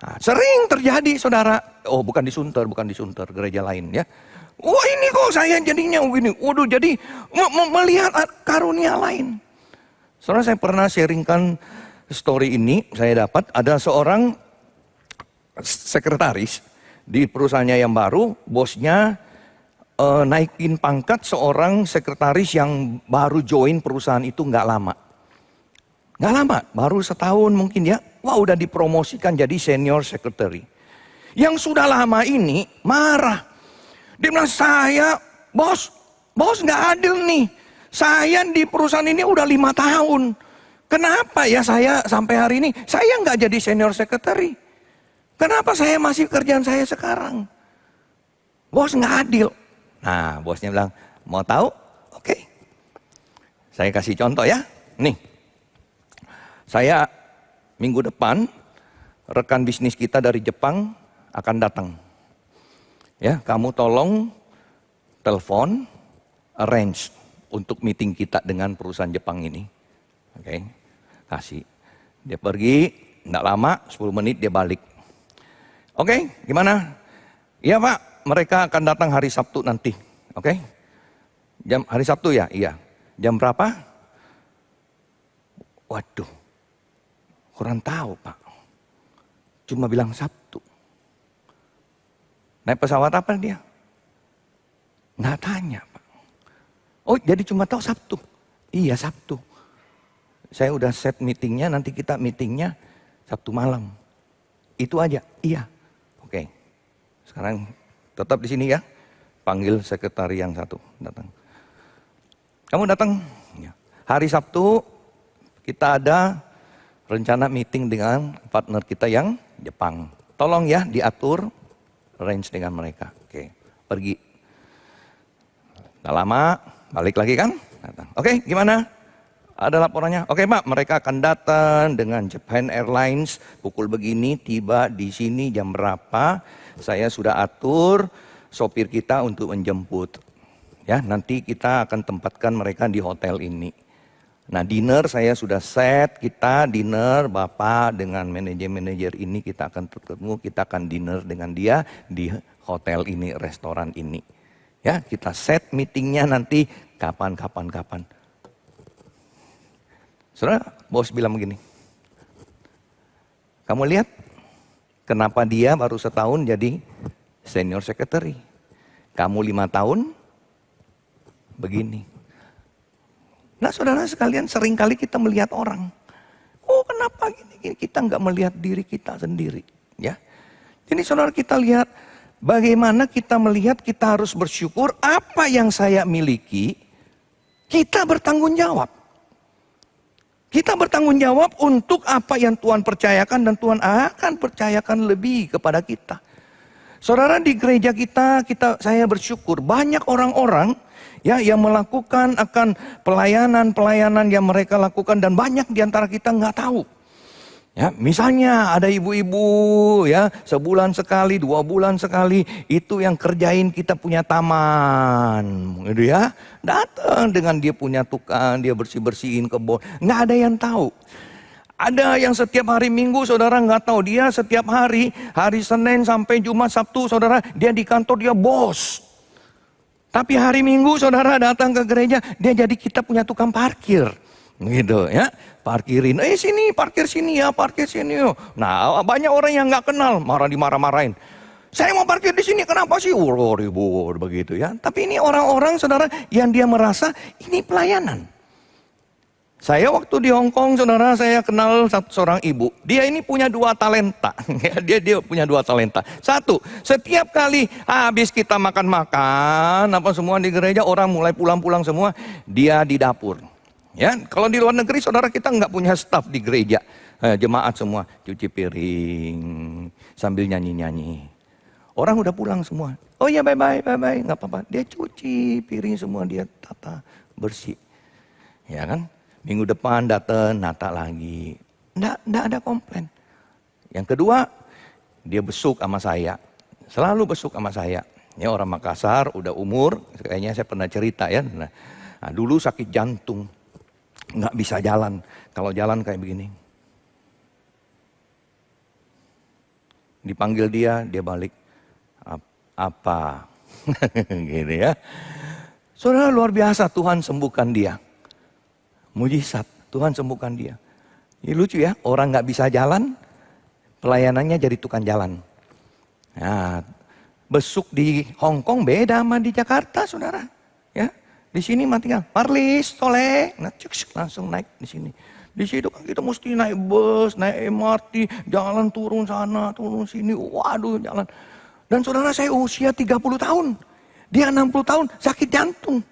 Nah, sering terjadi saudara. Oh bukan di Sunter, gereja lain ya. Wah ini kok saya jadinya begini. Waduh jadi melihat karunia lain. Saudara saya pernah sharingkan story ini. Saya dapat ada seorang sekretaris di perusahaannya yang baru. Bosnya naikin pangkat seorang sekretaris yang baru join perusahaan itu nggak lama. Nggak lama, baru setahun mungkin ya. Wah udah dipromosikan jadi senior secretary. Yang sudah lama ini marah. Dia bilang, bos nggak adil nih. Saya di perusahaan ini udah 5 tahun. Kenapa ya saya sampai hari ini, saya nggak jadi senior secretary. Kenapa saya masih kerjaan saya sekarang? Bos nggak adil. Nah bosnya bilang, mau tahu? Oke. Saya kasih contoh ya. Nih. Saya minggu depan rekan bisnis kita dari Jepang akan datang. Ya, kamu tolong telepon arrange untuk meeting kita dengan perusahaan Jepang ini. Oke. Kasih. Dia pergi, enggak lama, 10 menit dia balik. Oke, gimana? Iya, Pak, mereka akan datang hari Sabtu nanti. Oke? Hari Sabtu ya? Iya. Jam berapa? Waduh. Kurang tahu Pak, cuma bilang Sabtu. Naik pesawat apa dia? Nggak tanya Pak. Oh jadi cuma tahu Sabtu? Iya Sabtu. Saya udah set meetingnya, nanti kita meetingnya Sabtu malam. Itu aja, iya. Oke, sekarang tetap di sini ya. Panggil sekretari yang satu, datang. Kamu datang? Ya. Hari Sabtu kita ada rencana meeting dengan partner kita yang Jepang. Tolong ya diatur, arrange dengan mereka. Oke, pergi. Gak lama, balik lagi kan? Datang. Oke, gimana? Ada laporannya? Oke Pak, mereka akan datang dengan Japan Airlines pukul begini, tiba di sini jam berapa. Saya sudah atur sopir kita untuk menjemput. Ya, nanti kita akan tempatkan mereka di hotel ini. Nah dinner saya sudah set, kita dinner Bapak dengan manajer-manajer ini kita akan ketemu, kita akan dinner dengan dia di hotel ini, restoran ini. Ya kita set meetingnya nanti kapan. Saudara, bos bilang begini, kamu lihat kenapa dia baru setahun jadi senior secretary, kamu 5 tahun begini. Nah saudara sekalian seringkali kita melihat orang. Oh kenapa gini, kita nggak melihat diri kita sendiri. Ya. Jadi saudara kita lihat bagaimana kita melihat kita harus bersyukur apa yang saya miliki. Kita bertanggung jawab. Kita bertanggung jawab untuk apa yang Tuhan percayakan dan Tuhan akan percayakan lebih kepada kita. Saudara di gereja kita saya bersyukur banyak orang-orang ya yang melakukan akan pelayanan yang mereka lakukan dan banyak di antara kita nggak tahu. Ya, misalnya ada ibu-ibu ya sebulan sekali, 2 bulan sekali itu yang kerjain kita punya taman, gitu ya. Datang dengan dia punya tukang, dia bersih-bersihin kebun, nggak ada yang tahu. Ada yang setiap hari Minggu saudara nggak tahu, dia setiap hari Senin sampai Jumat, Sabtu saudara dia di kantor dia bos. Tapi hari Minggu saudara datang ke gereja, dia jadi kita punya tukang parkir. Gitu ya, parkirin, sini, parkir sini ya, parkir sini ya. Nah, banyak orang yang nggak kenal, dimarah-marahin. Saya mau parkir di sini, kenapa sih? Ribut begitu ya. Tapi ini orang-orang saudara yang dia merasa ini pelayanan. Saya waktu di Hong Kong, saudara, saya kenal seorang ibu. Dia ini punya 2 talenta. dia punya 2 talenta. Satu, setiap kali habis kita makan-makan, apa semua di gereja, orang mulai pulang-pulang semua, dia di dapur. Ya, kalau di luar negeri, saudara, kita nggak punya staf di gereja. Jemaat semua cuci piring sambil nyanyi-nyanyi. Orang udah pulang semua. Oh ya, bye-bye, nggak apa-apa. Dia cuci piring semua, dia tata bersih. Ya kan? Minggu depan datang, nata lagi. Nggak ada komplain. Yang kedua, dia besuk sama saya. Selalu besuk sama saya. Ini orang Makassar, udah umur, kayaknya saya pernah cerita ya. Nah, dulu sakit jantung. Nggak bisa jalan. Kalau jalan kayak begini. Dipanggil dia balik. Apa? Gitu ya. Saudara, luar biasa, Tuhan sembuhkan dia. Mujizat, Tuhan sembuhkan dia. Ini lucu ya, orang nggak bisa jalan, pelayanannya jadi tukang jalan. Nah, besuk di Hong Kong beda sama di Jakarta, saudara. Ya, di sini mah tinggal Marlis, Soleh, langsung naik di sini. Di situ kan kita mesti naik bus, naik MRT, jalan turun sana, turun sini, waduh jalan. Dan saudara, saya usia 30 tahun, dia 60 tahun, sakit jantung.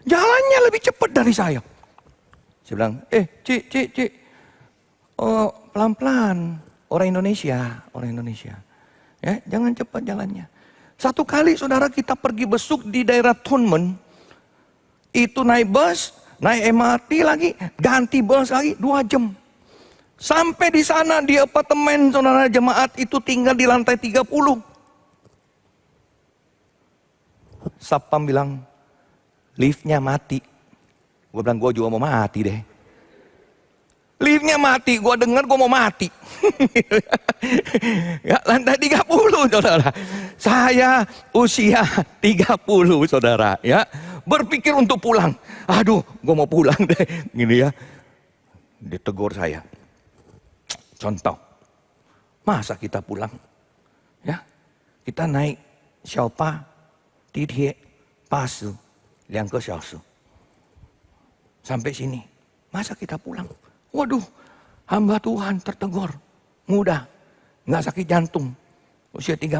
Jalannya lebih cepat dari saya. Saya bilang, Cik, pelan-pelan, orang Indonesia. Ya, jangan cepat jalannya. Satu kali saudara kita pergi besuk di daerah Tonmen, itu naik bus, naik MRT lagi, ganti bus lagi 2 jam. Sampai di sana di apartemen saudara jemaat itu tinggal di lantai 30. Sapam bilang, liftnya mati. Gue bilang, gue juga mau mati deh. Liftnya mati, gue dengar gue mau mati. Ya, lantai 30 saudara. Saya usia 30 saudara ya. Berpikir untuk pulang. Aduh, gue mau pulang deh. Gini ya. Ditegur saya. Contoh. Masa kita pulang? Ya. Kita naik Xiaopa, Tidie, Pasu, 2 个小时. Sampai sini. Masa kita pulang? Waduh, hamba Tuhan tertegur. Muda, nggak sakit jantung. Usia 30.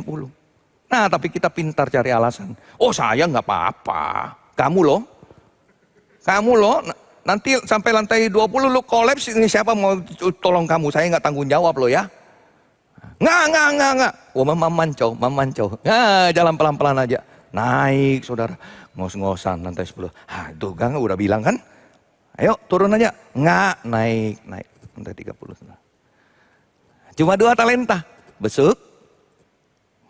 Nah, tapi kita pintar cari alasan. Oh, saya nggak apa-apa. Kamu loh, nanti sampai lantai 20 lu kolaps, ini siapa mau tolong kamu? Saya nggak tanggung jawab loh ya. Nggak. Oh, mamancau. Ya, jalan pelan-pelan aja. Naik, saudara. Ngos-ngosan lantai 10. Tuh, Gang udah bilang kan? Ayo turun aja. Nggak, naik. Lantai 30. Cuma 2 talenta. Besuk,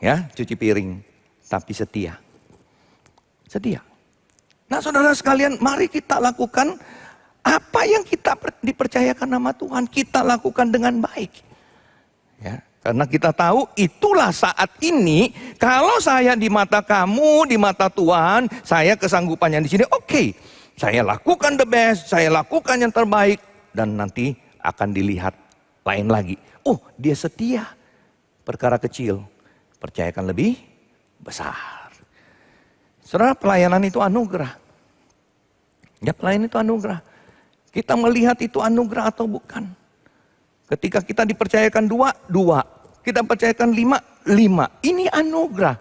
ya, cuci piring. Tapi setia. Nah, saudara sekalian, mari kita lakukan apa yang kita dipercayakan nama Tuhan. Kita lakukan dengan baik. Ya, karena kita tahu itulah saat ini. Kalau saya di mata kamu, di mata Tuhan, saya kesanggupannya di sini. Oke. Saya lakukan the best, saya lakukan yang terbaik. Dan nanti akan dilihat lain lagi. Oh, dia setia. Perkara kecil, percayakan lebih besar. Saudara, pelayanan itu anugerah. Ya, pelayanan itu anugerah. Kita melihat itu anugerah atau bukan. Ketika kita dipercayakan 2. Kita percayakan 5. Ini anugerah.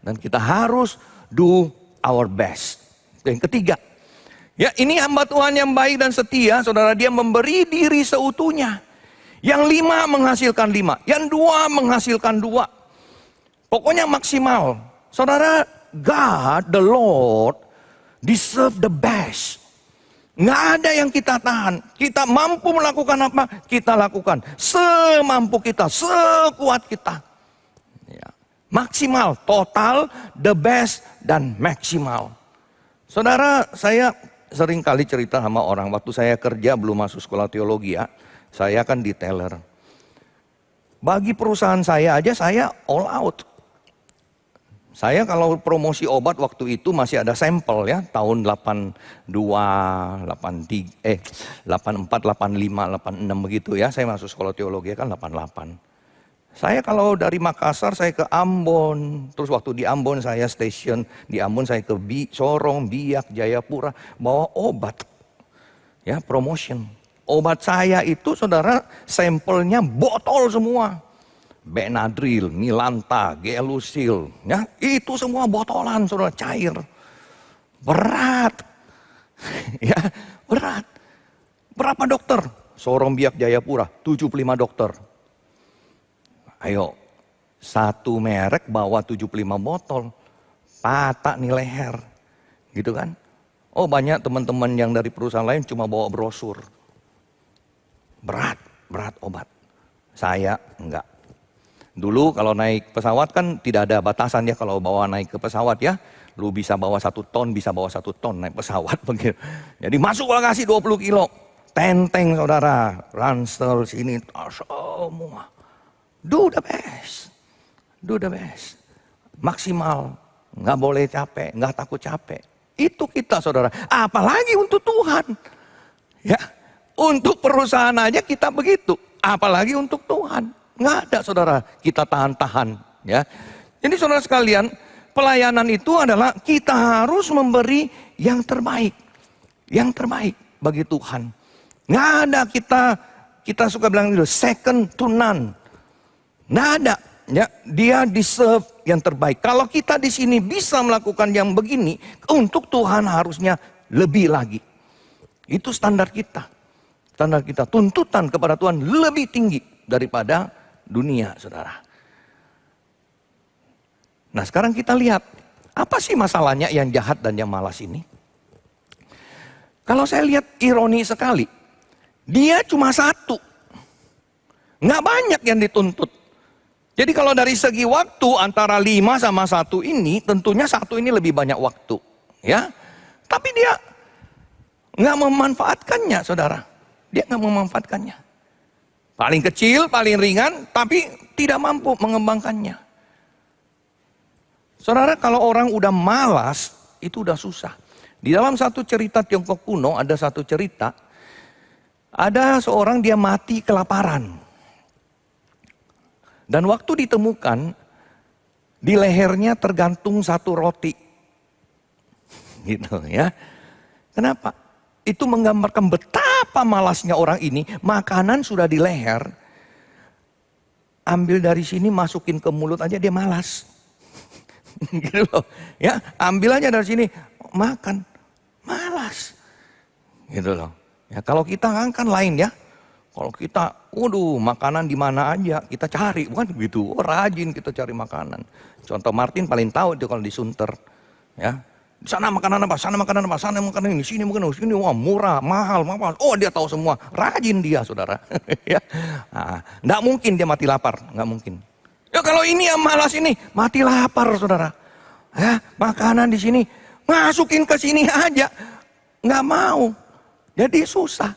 Dan kita harus do our best. Yang ketiga. Ya, ini hamba Tuhan yang baik dan setia, saudara, dia memberi diri seutuhnya. Yang 5 menghasilkan 5, yang 2 menghasilkan 2. Pokoknya maksimal. Saudara, God, the Lord, deserve the best. Nggak ada yang kita tahan. Kita mampu melakukan apa, kita lakukan. Semampu kita, sekuat kita. Ya. Maksimal, total, the best, dan maksimal. Saudara, saya sering kali cerita sama orang, waktu saya kerja belum masuk sekolah teologi ya, saya kan detailer. Bagi perusahaan saya aja saya all out. Saya kalau promosi obat waktu itu masih ada sampel ya, tahun 82, 84, 85, 86 begitu ya. Saya masuk sekolah teologi kan 88. Saya kalau dari Makassar saya ke Ambon, terus waktu di Ambon saya station, di Ambon saya ke Sorong, Biak, Jayapura, bawa obat. Ya, promotion. Obat saya itu saudara sampelnya botol semua. Benadryl, Milanta, Gelusil, ya, itu semua botolan saudara, cair. Berat. Ya, berat. Berapa dokter? Sorong, Biak, Jayapura, 75 dokter. Ayo, satu merek bawa 75 botol, patah nih leher, gitu kan? Oh banyak teman-teman yang dari perusahaan lain cuma bawa brosur. Berat obat. Saya enggak. Dulu kalau naik pesawat kan tidak ada batasan ya kalau bawa naik ke pesawat ya. Lu bisa bawa 1 ton, bisa bawa 1 ton naik pesawat begitu. Jadi masuk bagasi 20 kilo. Tenteng saudara, ransel sini, semua. Do the best. Do the best. Maksimal. Nggak boleh capek, nggak takut capek. Itu kita saudara. Apalagi untuk Tuhan. Ya, untuk perusahaan aja kita begitu. Apalagi untuk Tuhan. Nggak ada saudara kita tahan-tahan. Ya. Jadi saudara sekalian, pelayanan itu adalah kita harus memberi yang terbaik. Yang terbaik bagi Tuhan. Nggak ada kita suka bilang itu second to none. Nggak ada. Ya, dia deserve yang terbaik. Kalau kita di sini bisa melakukan yang begini, untuk Tuhan harusnya lebih lagi. Itu standar kita. Standar kita, tuntutan kepada Tuhan lebih tinggi daripada dunia, saudara. Nah sekarang kita lihat, apa sih masalahnya yang jahat dan yang malas ini? Kalau saya lihat ironi sekali, dia cuma satu. Nggak banyak yang dituntut. Jadi kalau dari segi waktu antara 5 sama 1 ini, tentunya 1 ini lebih banyak waktu. Ya, tapi dia nggak memanfaatkannya, saudara. Dia nggak memanfaatkannya. Paling kecil, paling ringan, tapi tidak mampu mengembangkannya. Saudara, kalau orang udah malas, itu udah susah. Di dalam satu cerita Tiongkok kuno, ada satu cerita, ada seorang dia mati kelaparan. Dan waktu ditemukan, di lehernya tergantung 1 roti. Gitu ya. Kenapa? Itu menggambarkan betapa malasnya orang ini, makanan sudah di leher, ambil dari sini masukin ke mulut aja dia malas. Gitu loh. Ya, ambil aja dari sini, makan, malas. Gitu loh. Ya, kalau kita kan lain ya. Kalau kita, waduh, makanan di mana aja kita cari, bukan begitu. Oh, rajin kita cari makanan. Contoh Martin paling tahu itu kalau di Sunter, ya. Di sana makanan apa, sana makanan apa, sana makanan ini, sini makanan sini, wah murah, mahal. Oh dia tahu semua, rajin dia saudara. Ya, nah, nggak mungkin dia mati lapar, nggak mungkin. Ya kalau ini yang malas ini, mati lapar saudara. Ya, makanan di sini, masukin ke sini aja, nggak mau. Jadi susah.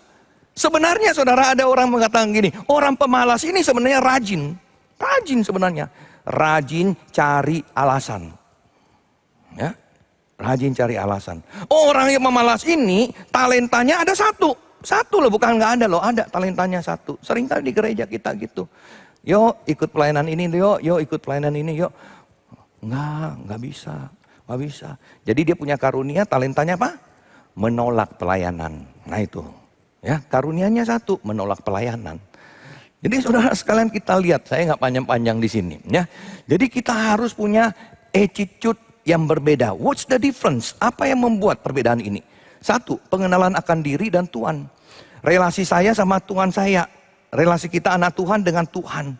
Sebenarnya saudara ada orang mengatakan gini, orang pemalas ini sebenarnya rajin sebenarnya, rajin cari alasan. Ya. Rajin cari alasan. Orang yang memalas ini talentanya ada satu loh, bukan nggak ada loh, ada talentanya 1. Seringkali di gereja kita gitu. Yuk ikut pelayanan ini, yuk ikut pelayanan ini, yuk. Nggak bisa. Jadi dia punya karunia, talentanya apa? Menolak pelayanan. Nah itu, ya karunianya 1, menolak pelayanan. Jadi saudara sekalian kita lihat, saya nggak panjang-panjang di sini, ya. Jadi kita harus punya attitude yang berbeda. What's the difference? Apa yang membuat perbedaan ini? 1, pengenalan akan diri dan Tuhan. Relasi saya sama Tuhan saya. Relasi kita anak Tuhan dengan Tuhan.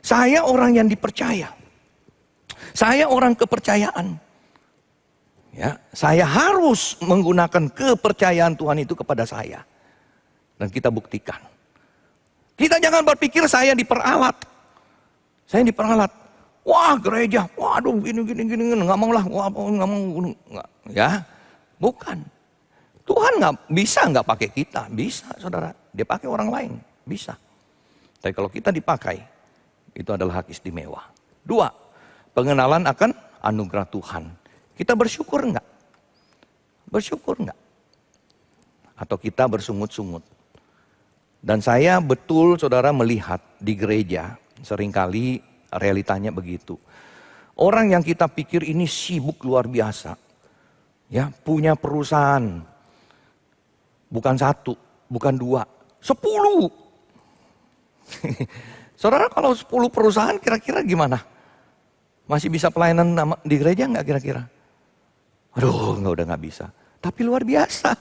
Saya orang yang dipercaya. Saya orang kepercayaan. Ya, saya harus menggunakan kepercayaan Tuhan itu kepada saya. Dan kita buktikan. Kita jangan berpikir saya diperalat. Saya diperalat. Wah gereja, waduh gini, nggak mau lah, nggak mau, nggak, ya, bukan. Tuhan nggak pakai kita, bisa saudara, dia pakai orang lain, bisa. Tapi kalau kita dipakai, itu adalah hak istimewa. 2, pengenalan akan anugerah Tuhan. Kita bersyukur enggak? Bersyukur enggak? Atau kita bersungut-sungut? Dan saya betul saudara melihat di gereja seringkali realitanya begitu. Orang yang kita pikir ini sibuk luar biasa. Ya, punya perusahaan. Bukan 1, bukan 2, 10. Saudara kalau 10 perusahaan kira-kira gimana? Masih bisa pelayanan di gereja enggak kira-kira? Aduh, udah nggak bisa. Tapi luar biasa.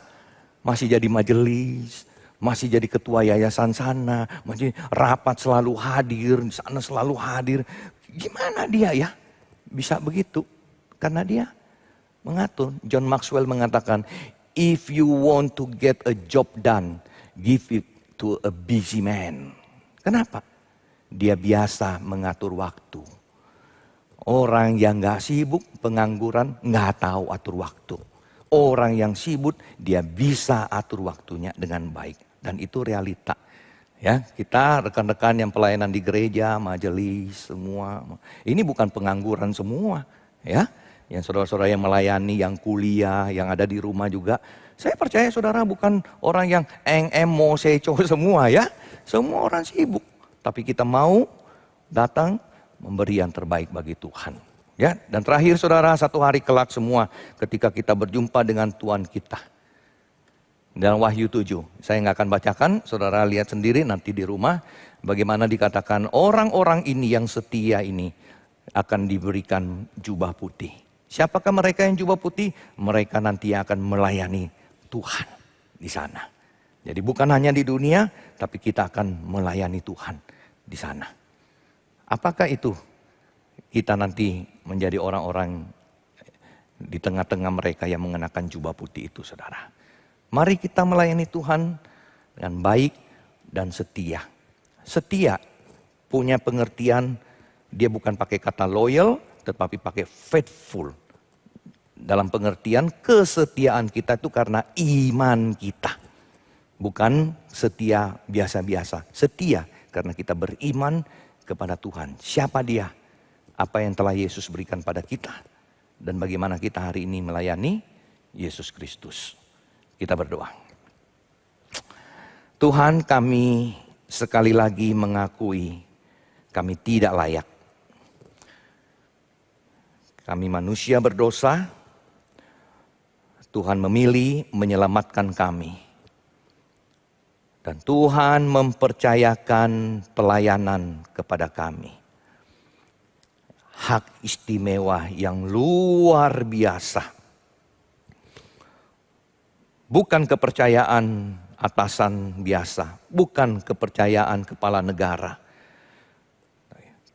Masih jadi majelis, masih jadi ketua yayasan sana, masih rapat selalu hadir, di sana selalu hadir. Gimana dia ya? Bisa begitu? Karena dia mengatur. John Maxwell mengatakan, if you want to get a job done, give it to a busy man. Kenapa? Dia biasa mengatur waktu. Orang yang gak sibuk, pengangguran, gak tahu atur waktu. Orang yang sibuk, dia bisa atur waktunya dengan baik. Dan itu realita. Ya, kita rekan-rekan yang pelayanan di gereja, majelis, semua. Ini bukan pengangguran semua. Ya, yang saudara-saudara yang melayani, yang kuliah, yang ada di rumah juga. Saya percaya saudara bukan orang yang mo, seco semua ya. Semua orang sibuk. Tapi kita mau datang memberi yang terbaik bagi Tuhan. Ya, dan terakhir saudara, satu hari kelak semua ketika kita berjumpa dengan Tuhan kita. Dalam Wahyu 7, saya nggak akan bacakan, saudara lihat sendiri nanti di rumah. Bagaimana dikatakan orang-orang ini yang setia ini akan diberikan jubah putih. Siapakah mereka yang jubah putih? Mereka nanti akan melayani Tuhan di sana. Jadi bukan hanya di dunia, tapi kita akan melayani Tuhan di sana. Apakah itu? Kita nanti menjadi orang-orang di tengah-tengah mereka yang mengenakan jubah putih itu, saudara. Mari kita melayani Tuhan dengan baik dan setia. Setia punya pengertian, dia bukan pakai kata loyal, tetapi pakai faithful. Dalam pengertian kesetiaan kita itu karena iman kita. Bukan setia biasa-biasa. Setia karena kita beriman kepada Tuhan. Siapa dia? Apa yang telah Yesus berikan pada kita. Dan bagaimana kita hari ini melayani Yesus Kristus. Kita berdoa. Tuhan, kami sekali lagi mengakui kami tidak layak. Kami manusia berdosa. Tuhan memilih menyelamatkan kami. Dan Tuhan mempercayakan pelayanan kepada kami. Hak istimewa yang luar biasa. Bukan kepercayaan atasan biasa. Bukan kepercayaan kepala negara.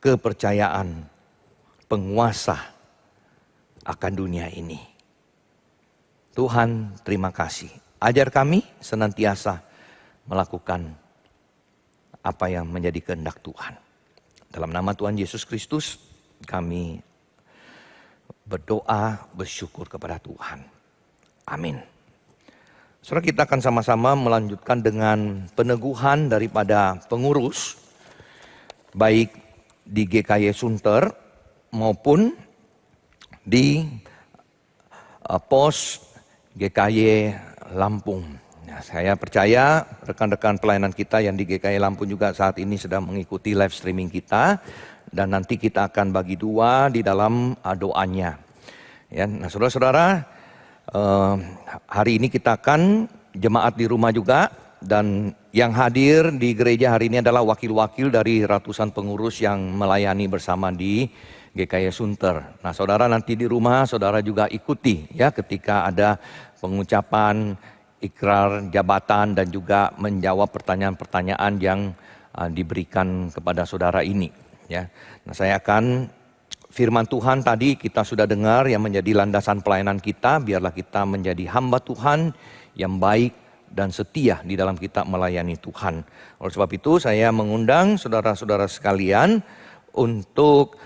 Kepercayaan penguasa akan dunia ini. Tuhan, terima kasih. Ajar kami senantiasa melakukan apa yang menjadi kehendak Tuhan. Dalam nama Tuhan Yesus Kristus, kami berdoa, bersyukur kepada Tuhan. Amin. Saudara, kita akan sama-sama melanjutkan dengan peneguhan daripada pengurus, baik di GKY Sunter maupun di pos GKY Lampung. Nah, saya percaya rekan-rekan pelayanan kita yang di GKY Lampung juga saat ini sedang mengikuti live streaming kita. Dan nanti kita akan bagi dua di dalam doanya. Ya, nah saudara-saudara, hari ini kita akan jemaat di rumah juga. Dan yang hadir di gereja hari ini adalah wakil-wakil dari ratusan pengurus yang melayani bersama di GKY Sunter. Nah saudara, nanti di rumah saudara juga ikuti ya ketika ada pengucapan ikrar jabatan dan juga menjawab pertanyaan-pertanyaan yang diberikan kepada saudara ini. Ya, nah saya akan firman Tuhan tadi kita sudah dengar yang menjadi landasan pelayanan kita. Biarlah kita menjadi hamba Tuhan yang baik dan setia di dalam kita melayani Tuhan. Oleh sebab itu saya mengundang saudara-saudara sekalian untuk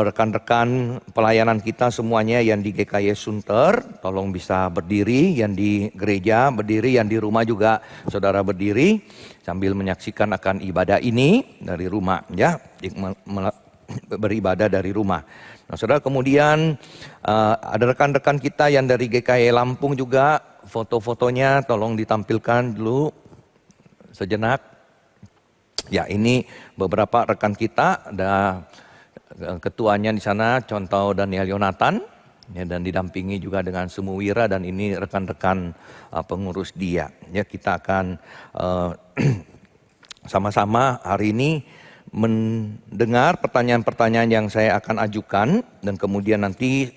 rekan-rekan pelayanan kita semuanya yang di GKY Sunter, tolong bisa berdiri, yang di gereja berdiri, yang di rumah juga saudara berdiri sambil menyaksikan akan ibadah ini dari rumah ya, beribadah dari rumah. Nah, saudara, kemudian ada rekan-rekan kita yang dari GKY Lampung juga, foto-fotonya tolong ditampilkan dulu sejenak. Ya, ini beberapa rekan kita, ada ketuanya di sana, Contoh Daniel Yonatan, ya, dan didampingi juga dengan Sumuwira, dan ini rekan-rekan pengurus dia. Ya, kita akan sama-sama hari ini mendengar pertanyaan-pertanyaan yang saya akan ajukan, dan kemudian nanti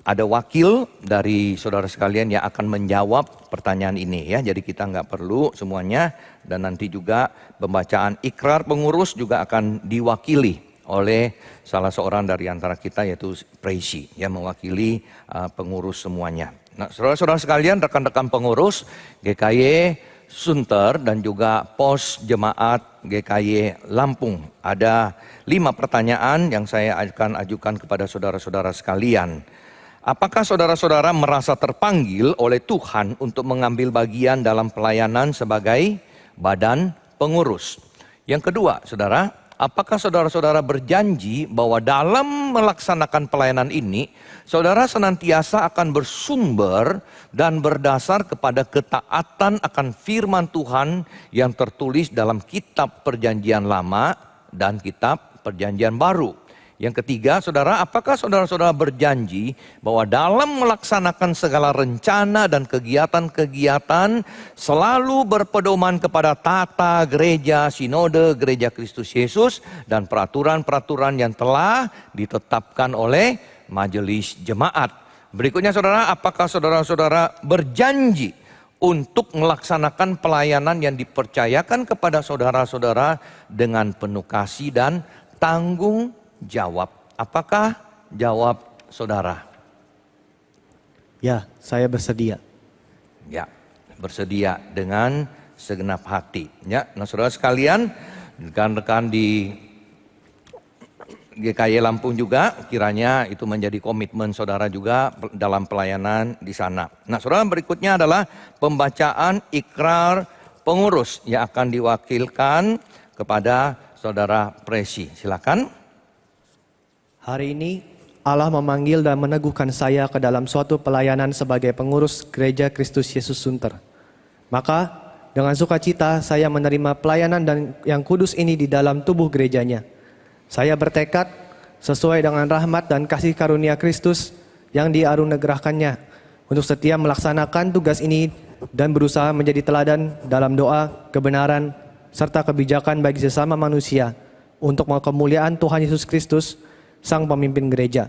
ada wakil dari saudara sekalian yang akan menjawab pertanyaan ini, ya. Jadi kita nggak perlu semuanya, dan nanti juga pembacaan ikrar pengurus juga akan diwakili oleh salah seorang dari antara kita, yaitu Presi, yang mewakili pengurus semuanya. Nah, saudara-saudara sekalian, rekan-rekan pengurus GKY Sunter dan juga pos jemaat GKY Lampung. Ada 5 pertanyaan yang saya akan ajukan kepada saudara-saudara sekalian. Apakah saudara-saudara merasa terpanggil oleh Tuhan untuk mengambil bagian dalam pelayanan sebagai badan pengurus? Yang kedua, saudara, apakah saudara-saudara berjanji bahwa dalam melaksanakan pelayanan ini, saudara senantiasa akan bersumber dan berdasar kepada ketaatan akan firman Tuhan yang tertulis dalam kitab Perjanjian Lama dan kitab Perjanjian Baru? Yang ketiga, saudara, apakah saudara-saudara berjanji bahwa dalam melaksanakan segala rencana dan kegiatan-kegiatan selalu berpedoman kepada tata gereja, sinode gereja Kristus Yesus, dan peraturan-peraturan yang telah ditetapkan oleh majelis jemaat? Berikutnya, saudara, apakah saudara-saudara berjanji untuk melaksanakan pelayanan yang dipercayakan kepada saudara-saudara dengan penuh kasih dan tanggung jawab? Apakah jawab saudara? Ya, saya bersedia. Ya, bersedia dengan segenap hati. Ya, nah saudara sekalian, rekan-rekan di GKY Lampung juga, kiranya itu menjadi komitmen saudara juga dalam pelayanan di sana. Nah, saudara, berikutnya adalah pembacaan ikrar pengurus yang akan diwakilkan kepada saudara Presi. Silakan. Hari ini Allah memanggil dan meneguhkan saya ke dalam suatu pelayanan sebagai pengurus Gereja Kristus Yesus Sunter. Maka dengan sukacita saya menerima pelayanan dan yang kudus ini di dalam tubuh gerejanya. Saya bertekad sesuai dengan rahmat dan kasih karunia Kristus yang dianugerahkannya untuk setia melaksanakan tugas ini dan berusaha menjadi teladan dalam doa, kebenaran, serta kebijakan bagi sesama manusia untuk kemuliaan Tuhan Yesus Kristus, Sang Pemimpin Gereja.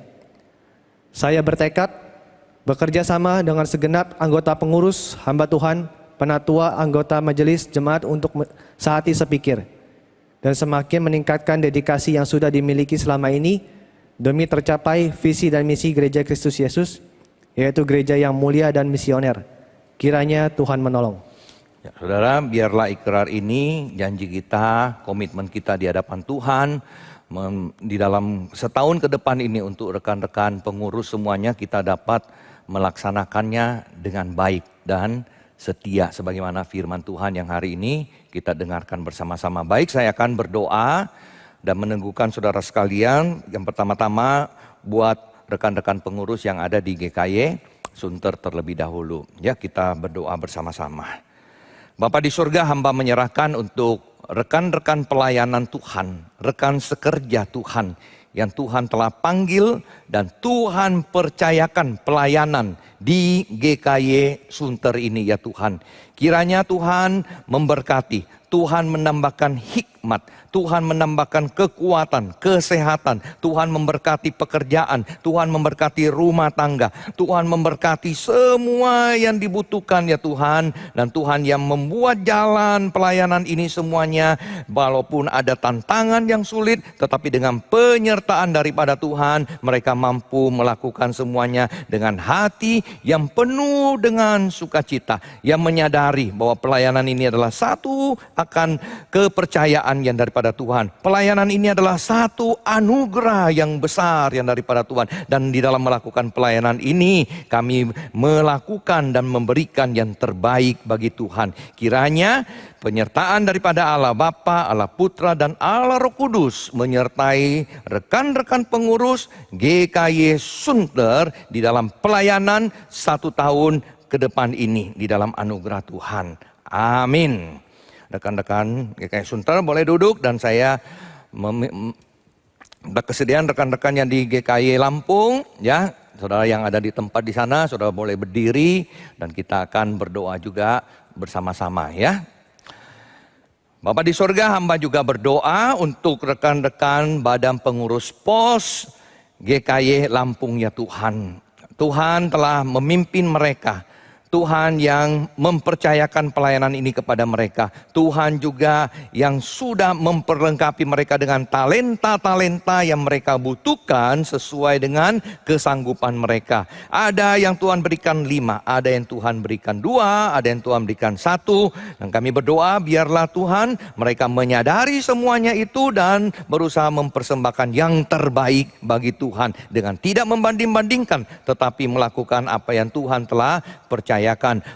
Saya bertekad bekerja sama dengan segenap anggota pengurus, hamba Tuhan, penatua, anggota majelis jemaat untuk sehati sepikir, dan semakin meningkatkan dedikasi yang sudah dimiliki selama ini demi tercapai visi dan misi Gereja Kristus Yesus, yaitu gereja yang mulia dan misioner. Kiranya Tuhan menolong. Ya, saudara, biarlah ikrar ini janji kita, komitmen kita di hadapan Tuhan, di dalam setahun ke depan ini untuk rekan-rekan pengurus semuanya kita dapat melaksanakannya dengan baik dan setia sebagaimana firman Tuhan yang hari ini kita dengarkan bersama-sama. Baik, saya akan berdoa dan meneguhkan saudara sekalian. Yang pertama-tama buat rekan-rekan pengurus yang ada di GKY Sunter terlebih dahulu. Ya, kita berdoa bersama-sama. Bapa di surga, hamba menyerahkan untuk rekan-rekan pelayanan Tuhan, rekan sekerja Tuhan yang Tuhan telah panggil dan Tuhan percayakan pelayanan di GKY Sunter ini, ya Tuhan. Kiranya Tuhan memberkati, Tuhan menambahkan hikmat, Tuhan menambahkan kekuatan, kesehatan, Tuhan memberkati pekerjaan, Tuhan memberkati rumah tangga, Tuhan memberkati semua yang dibutuhkan, ya Tuhan. Dan Tuhan yang membuat jalan pelayanan ini semuanya, walaupun ada tantangan yang sulit, tetapi dengan penyertaan daripada Tuhan, mereka mampu melakukan semuanya dengan hati yang penuh dengan sukacita, yang menyadari bahwa pelayanan ini adalah satu akan kepercayaan yang daripada Tuhan. Pelayanan ini adalah satu anugerah yang besar yang daripada Tuhan. Dan di dalam melakukan pelayanan ini, kami melakukan dan memberikan yang terbaik bagi Tuhan. Kiranya penyertaan daripada Allah Bapa, Allah Putra, dan Allah Roh Kudus menyertai rekan-rekan pengurus GKY Sunter di dalam pelayanan 1 tahun ke depan ini di dalam anugerah Tuhan. Amin. Rekan-rekan GKY Sunter boleh duduk dan saya kesediaan rekan-rekan yang di GKY Lampung, ya, saudara yang ada di tempat di sana, saudara boleh berdiri dan kita akan berdoa juga bersama-sama, ya. Bapa di sorga, hamba juga berdoa untuk rekan-rekan badan pengurus POS GKY Lampung, ya Tuhan. Tuhan telah memimpin mereka. Tuhan yang mempercayakan pelayanan ini kepada mereka. Tuhan juga yang sudah memperlengkapi mereka dengan talenta-talenta yang mereka butuhkan sesuai dengan kesanggupan mereka. Ada yang Tuhan berikan 5, ada yang Tuhan berikan 2, ada yang Tuhan berikan 1. Dan kami berdoa biarlah Tuhan mereka menyadari semuanya itu dan berusaha mempersembahkan yang terbaik bagi Tuhan. Dengan tidak membanding-bandingkan tetapi melakukan apa yang Tuhan telah percayakan.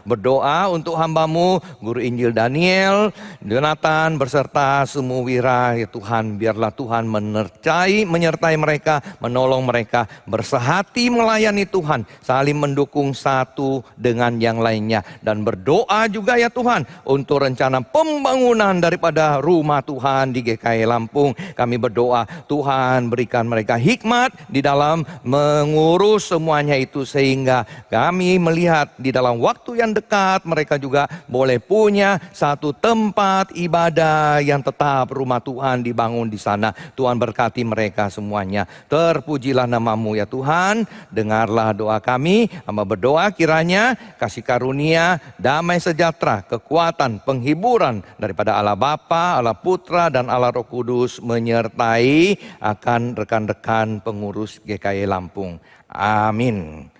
Berdoa untuk hambamu, Guru Injil Daniel, Jonathan, berserta semua wira, ya Tuhan. Biarlah Tuhan menyertai mereka, menolong mereka, bersehati melayani Tuhan, saling mendukung satu dengan yang lainnya. Dan berdoa juga ya Tuhan, untuk rencana pembangunan daripada rumah Tuhan di GKY Lampung. Kami berdoa, Tuhan berikan mereka hikmat di dalam mengurus semuanya itu, sehingga kami melihat di dalam waktu yang dekat mereka juga boleh punya satu tempat ibadah yang tetap, rumah Tuhan dibangun di sana. Tuhan berkati mereka semuanya. Terpujilah namamu ya Tuhan. Dengarlah doa kami. Hamba berdoa kiranya kasih karunia, damai sejahtera, kekuatan, penghiburan daripada Allah Bapa, Allah Putra, dan Allah Roh Kudus menyertai akan rekan-rekan pengurus GKY Lampung. Amin.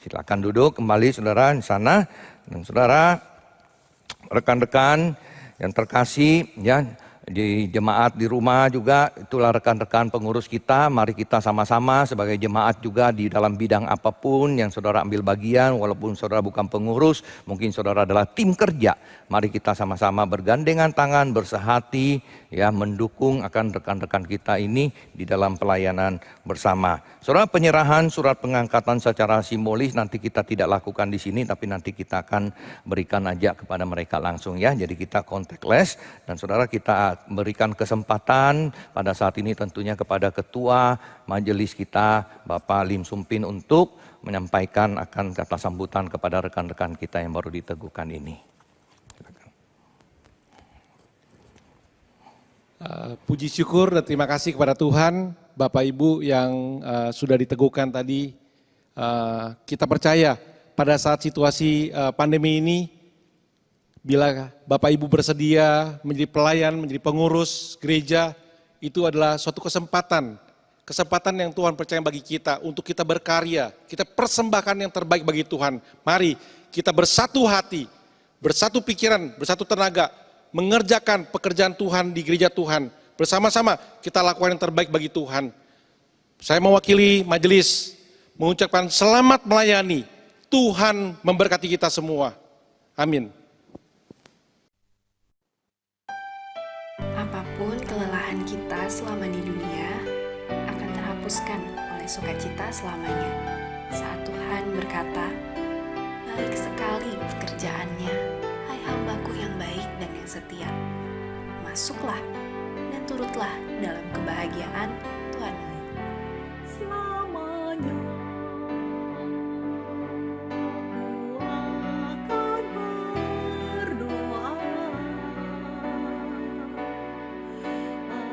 Silakan duduk kembali saudara di sana. Dan saudara, rekan-rekan yang terkasih, ya, di jemaat di rumah juga, itulah rekan-rekan pengurus kita. Mari kita sama-sama sebagai jemaat juga di dalam bidang apapun yang saudara ambil bagian, walaupun saudara bukan pengurus, mungkin saudara adalah tim kerja. Mari kita sama-sama bergandengan tangan, bersehati, ya, mendukung akan rekan-rekan kita ini di dalam pelayanan bersama. Saudara, penyerahan surat pengangkatan secara simbolis nanti kita tidak lakukan di sini, tapi nanti kita akan berikan aja kepada mereka langsung, ya. Jadi kita contactless, dan saudara kita berikan kesempatan pada saat ini tentunya kepada Ketua Majelis kita, Bapak Lim Sumpin, untuk menyampaikan akan kata sambutan kepada rekan-rekan kita yang baru diteguhkan ini. Puji syukur dan terima kasih kepada Tuhan, Bapak Ibu yang sudah diteguhkan tadi. Kita percaya pada saat situasi pandemi ini, bila Bapak Ibu bersedia menjadi pelayan, menjadi pengurus gereja, itu adalah suatu kesempatan. Kesempatan yang Tuhan percaya bagi kita untuk kita berkarya, kita persembahkan yang terbaik bagi Tuhan. Mari kita bersatu hati, bersatu pikiran, bersatu tenaga, mengerjakan pekerjaan Tuhan di gereja Tuhan. Bersama-sama kita lakukan yang terbaik bagi Tuhan. Saya mewakili majelis mengucapkan selamat melayani. Tuhan memberkati kita semua. Amin. Apapun kelelahan kita selama di dunia akan terhapuskan oleh sukacita selamanya. Saat Tuhan berkata, "Baik sekali pekerjaannya, hai hambaku yang baik dan yang setia. Masuklah dan turutlah dalam kebahagiaan Tuhanmu." Selamanya aku akan berdoa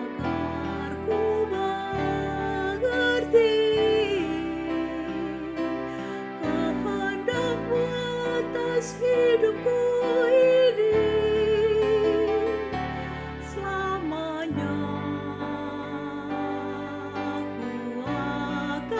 agar ku mengerti kehendak-Mu atas hidupku ini. Selamanya aku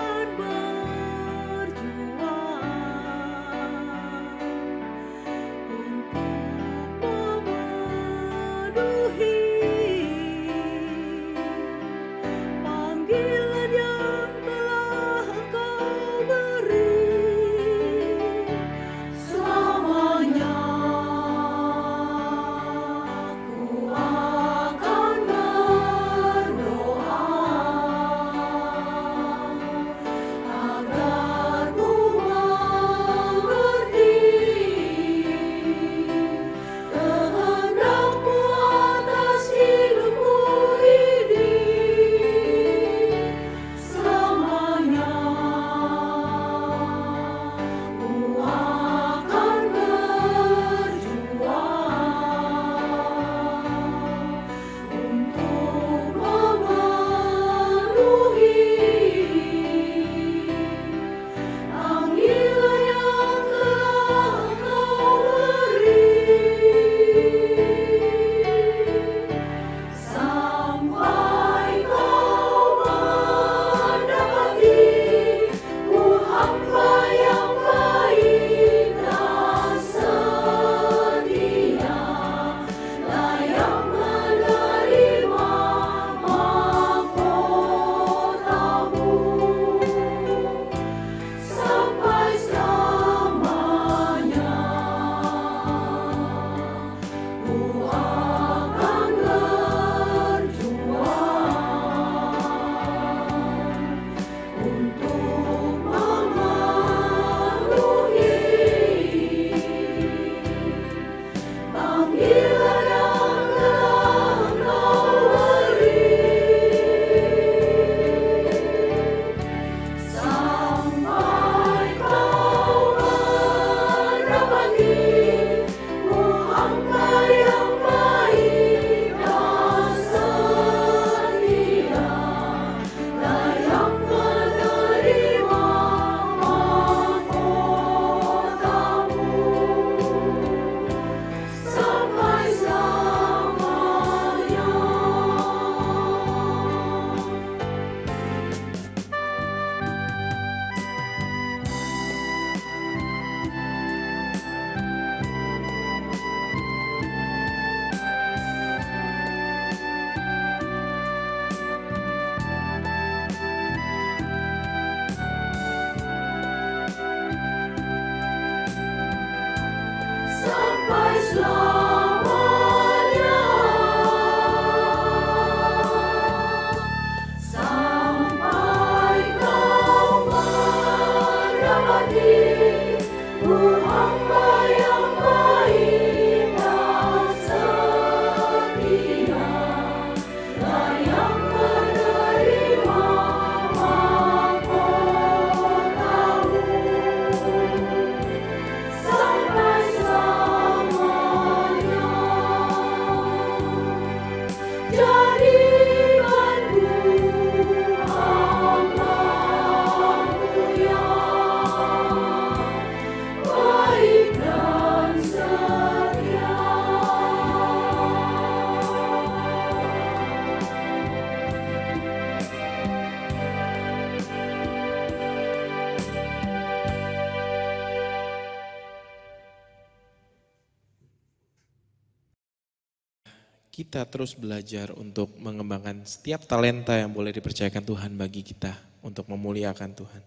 kita terus belajar untuk mengembangkan setiap talenta yang boleh dipercayakan Tuhan bagi kita untuk memuliakan Tuhan.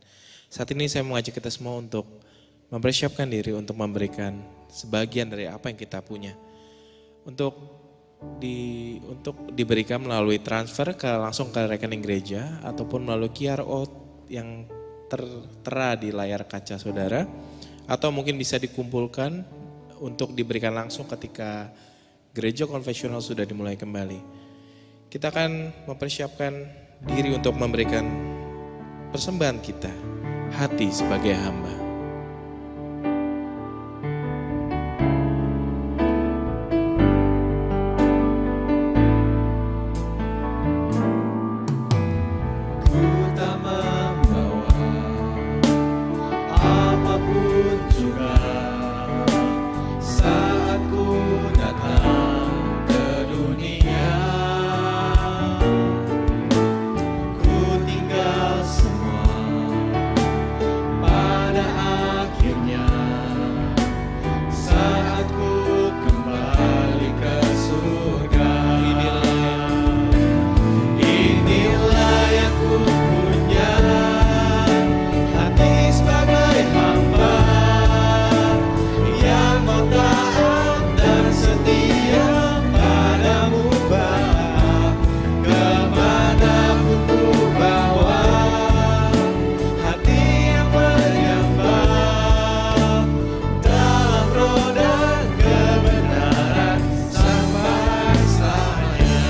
Saat ini saya mengajak kita semua untuk mempersiapkan diri untuk memberikan sebagian dari apa yang kita punya. Untuk diberikan melalui transfer langsung ke rekening gereja ataupun melalui QR code yang tertera di layar kaca saudara, atau mungkin bisa dikumpulkan untuk diberikan langsung ketika gereja konvensional sudah dimulai kembali. Kita akan mempersiapkan diri untuk memberikan persembahan kita, hati sebagai hamba. Ku tak membawa apapun juga saat ku datang ke dunia. Ku tinggal semua pada akhirnya saat ku kembali ke surga. Inilah yang ku punya, hati sebagai hamba yang mau taat dan setia padamu Bapa. Kemanapun ku bawa, hati yang menyembah dalam roh dan kebenaran sampai selamanya.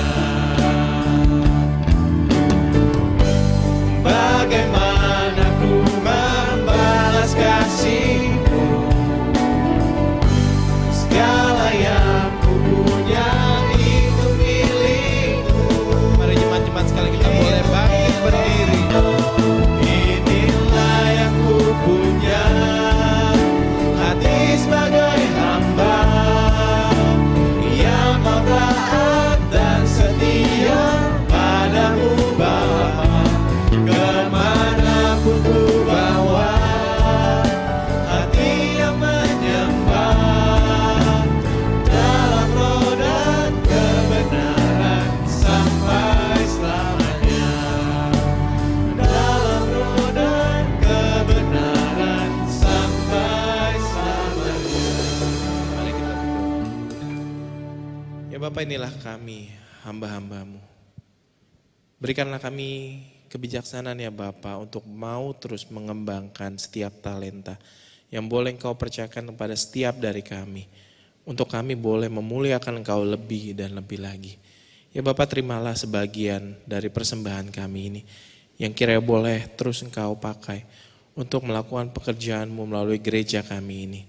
Bagaimana ku membalas kasih-Mu, segala yang ku punya itu milik-Mu. Mari jemaat-jemaat sekali kita boleh bangkit berdiri. Inilah yang ku punya, hati sebagai hamba yang mau taat dan setia padamu Bapa. Kemanapun ku bawa, hati yang menyembah dalam roh dan kebenaran sampai selamanya. Dalam roh dan kebenaran sampai selamanya. Mari kita berdoa. Ya Bapa, inilah kami, hamba-hamba-Mu. Berikanlah kami kebijaksanaan ya Bapa untuk mau terus mengembangkan setiap talenta yang boleh Engkau percayakan kepada setiap dari kami. Untuk kami boleh memuliakan Engkau lebih dan lebih lagi. Ya Bapa, terimalah sebagian dari persembahan kami ini yang kiranya boleh terus Engkau pakai untuk melakukan pekerjaan-Mu melalui gereja kami ini.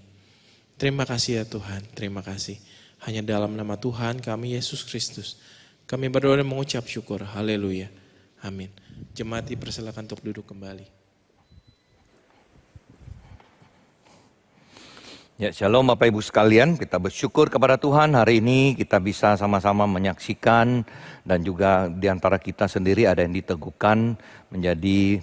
Terima kasih ya Tuhan, terima kasih. Hanya dalam nama Tuhan kami Yesus Kristus, kami berdoa dan mengucap syukur. Haleluya. Amin. Jemaat dipersilakan untuk duduk kembali. Ya, shalom Bapak Ibu sekalian, kita bersyukur kepada Tuhan hari ini kita bisa sama-sama menyaksikan dan juga di antara kita sendiri ada yang diteguhkan menjadi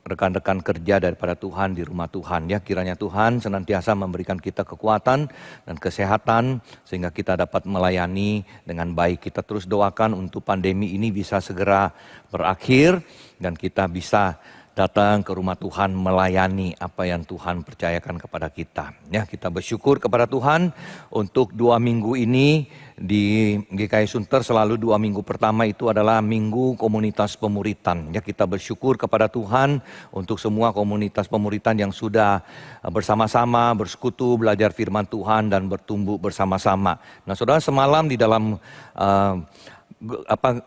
rekan-rekan kerja daripada Tuhan di rumah Tuhan. Ya, kiranya Tuhan senantiasa memberikan kita kekuatan dan kesehatan sehingga kita dapat melayani dengan baik. Kita terus doakan untuk pandemi ini bisa segera berakhir dan kita bisa datang ke rumah Tuhan melayani apa yang Tuhan percayakan kepada kita. Ya, kita bersyukur kepada Tuhan untuk 2 minggu ini di GKI Sunter selalu 2 minggu pertama itu adalah minggu komunitas pemuritan. Ya, kita bersyukur kepada Tuhan untuk semua komunitas pemuritan yang sudah bersama-sama bersekutu, belajar firman Tuhan dan bertumbuh bersama-sama. Nah, saudara, semalam di dalam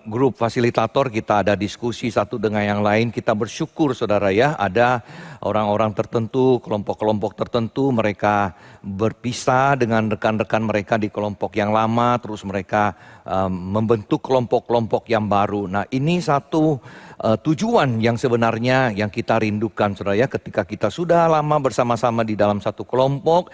grup fasilitator kita ada diskusi satu dengan yang lain. Kita bersyukur saudara ya, ada orang-orang tertentu, kelompok-kelompok tertentu, mereka berpisah dengan rekan-rekan mereka di kelompok yang lama, terus mereka membentuk kelompok-kelompok yang baru. Nah, ini satu tujuan yang sebenarnya yang kita rindukan, saudara ya, ketika kita sudah lama bersama-sama di dalam satu kelompok,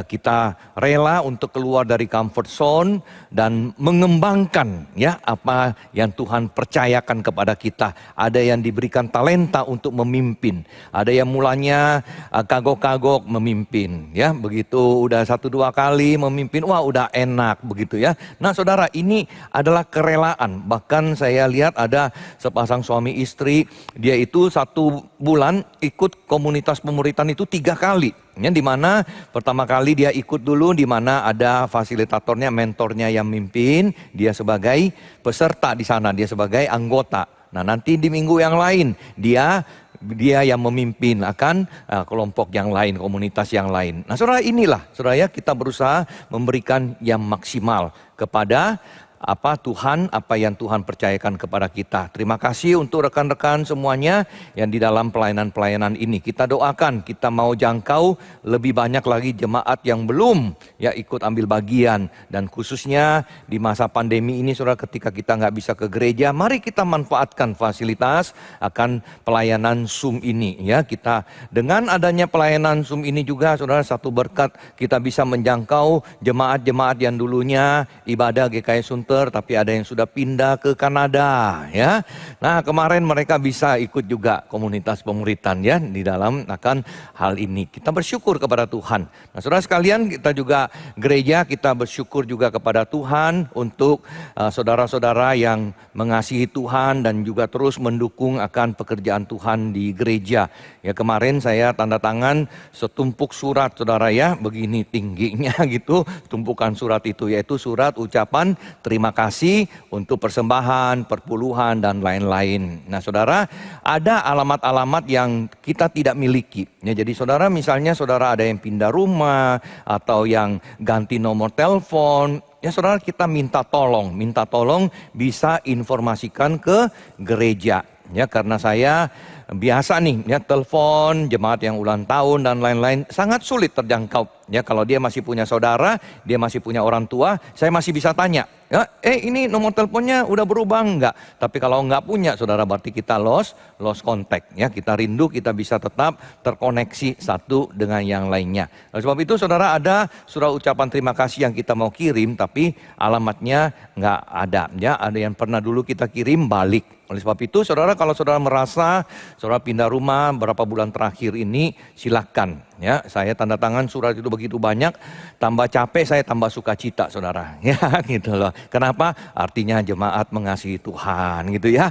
kita rela untuk keluar dari comfort zone dan mengembangkan ya apa yang Tuhan percayakan kepada kita. Ada yang diberikan talenta untuk memimpin, ada yang mulanya kagok-kagok memimpin, ya begitu udah 1-2 kali memimpin, wah udah enak begitu ya. Nah saudara, ini adalah kerelaan. Bahkan saya lihat ada sepasang suami istri, dia itu 1 bulan ikut komunitas pemuritan itu 3 kali. Ya, di mana pertama kali dia ikut dulu, di mana ada fasilitatornya, mentornya yang mimpin, dia sebagai peserta di sana, dia sebagai anggota. Nah nanti di minggu yang lain dia yang memimpin akan kelompok yang lain, komunitas yang lain. Nah saudara, inilah saudara ya, kita berusaha memberikan yang maksimal kepada apa yang Tuhan percayakan kepada kita. Terima kasih untuk rekan-rekan semuanya yang di dalam pelayanan-pelayanan ini. Kita doakan, kita mau jangkau lebih banyak lagi jemaat yang belum ya ikut ambil bagian. Dan khususnya di masa pandemi ini saudara, ketika kita nggak bisa ke gereja, mari kita manfaatkan fasilitas akan pelayanan Zoom ini ya. Kita dengan adanya pelayanan Zoom ini juga saudara, satu berkat, kita bisa menjangkau jemaat-jemaat yang dulunya ibadah GKI Sunter tapi ada yang sudah pindah ke Kanada ya. Nah kemarin mereka bisa ikut juga komunitas pemuritan ya di dalam akan hal ini. Kita bersyukur kepada Tuhan. Nah saudara sekalian, kita juga gereja, kita bersyukur juga kepada Tuhan untuk saudara-saudara yang mengasihi Tuhan dan juga terus mendukung akan pekerjaan Tuhan di gereja. Ya kemarin saya tanda tangan setumpuk surat saudara ya, begini tingginya gitu tumpukan surat itu, yaitu surat ucapan terima kasih untuk persembahan, perpuluhan dan lain-lain. Nah saudara, ada alamat-alamat yang kita tidak miliki. Ya, jadi saudara, misalnya saudara ada yang pindah rumah atau yang ganti nomor telepon, ya saudara, kita minta tolong bisa informasikan ke gereja. Ya karena saya biasa nih ya telepon jemaat yang ulang tahun dan lain-lain, sangat sulit terjangkau. Ya kalau dia masih punya saudara, dia masih punya orang tua, saya masih bisa tanya. Ya, ini nomor teleponnya udah berubah enggak? Tapi kalau enggak punya saudara, berarti kita lost contact. Ya kita rindu, kita bisa tetap terkoneksi satu dengan yang lainnya. Oleh sebab itu saudara, ada surat ucapan terima kasih yang kita mau kirim, tapi alamatnya enggak ada. Ya ada yang pernah dulu kita kirim balik. Oleh sebab itu saudara, kalau saudara merasa saudara pindah rumah berapa bulan terakhir ini, silakan. Ya, saya tanda tangan surat itu begitu banyak, tambah capek saya tambah sukacita saudara. Ya gitu loh. Kenapa? Artinya jemaat mengasihi Tuhan gitu ya.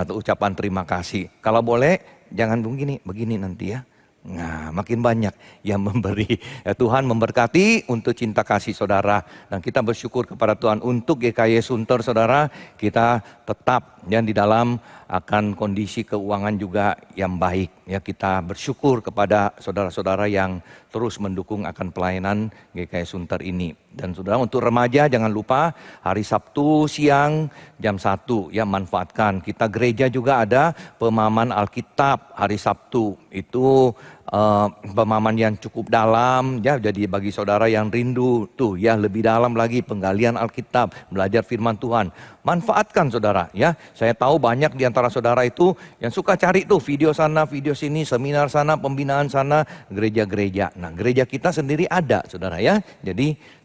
Ucapan terima kasih. Kalau boleh jangan begini nanti ya. Nah makin banyak yang memberi. Ya, Tuhan memberkati untuk cinta kasih saudara. Dan kita bersyukur kepada Tuhan untuk GKI Sunter saudara. Kita tetap yang di dalam akan kondisi keuangan juga yang baik. Ya kita bersyukur kepada saudara-saudara yang terus mendukung akan pelayanan GKI Sunter ini. Dan saudara, untuk remaja jangan lupa hari Sabtu siang jam 1 ya, manfaatkan. Kita gereja juga ada pemahaman Alkitab hari Sabtu. Itu pemahaman yang cukup dalam ya, jadi bagi saudara yang rindu tuh ya lebih dalam lagi penggalian Alkitab, belajar firman Tuhan, manfaatkan saudara ya. Saya tahu banyak di antara saudara itu yang suka cari tuh video sana, video sini, seminar sana, pembinaan sana, gereja-gereja. Nah, gereja kita sendiri ada saudara ya. Jadi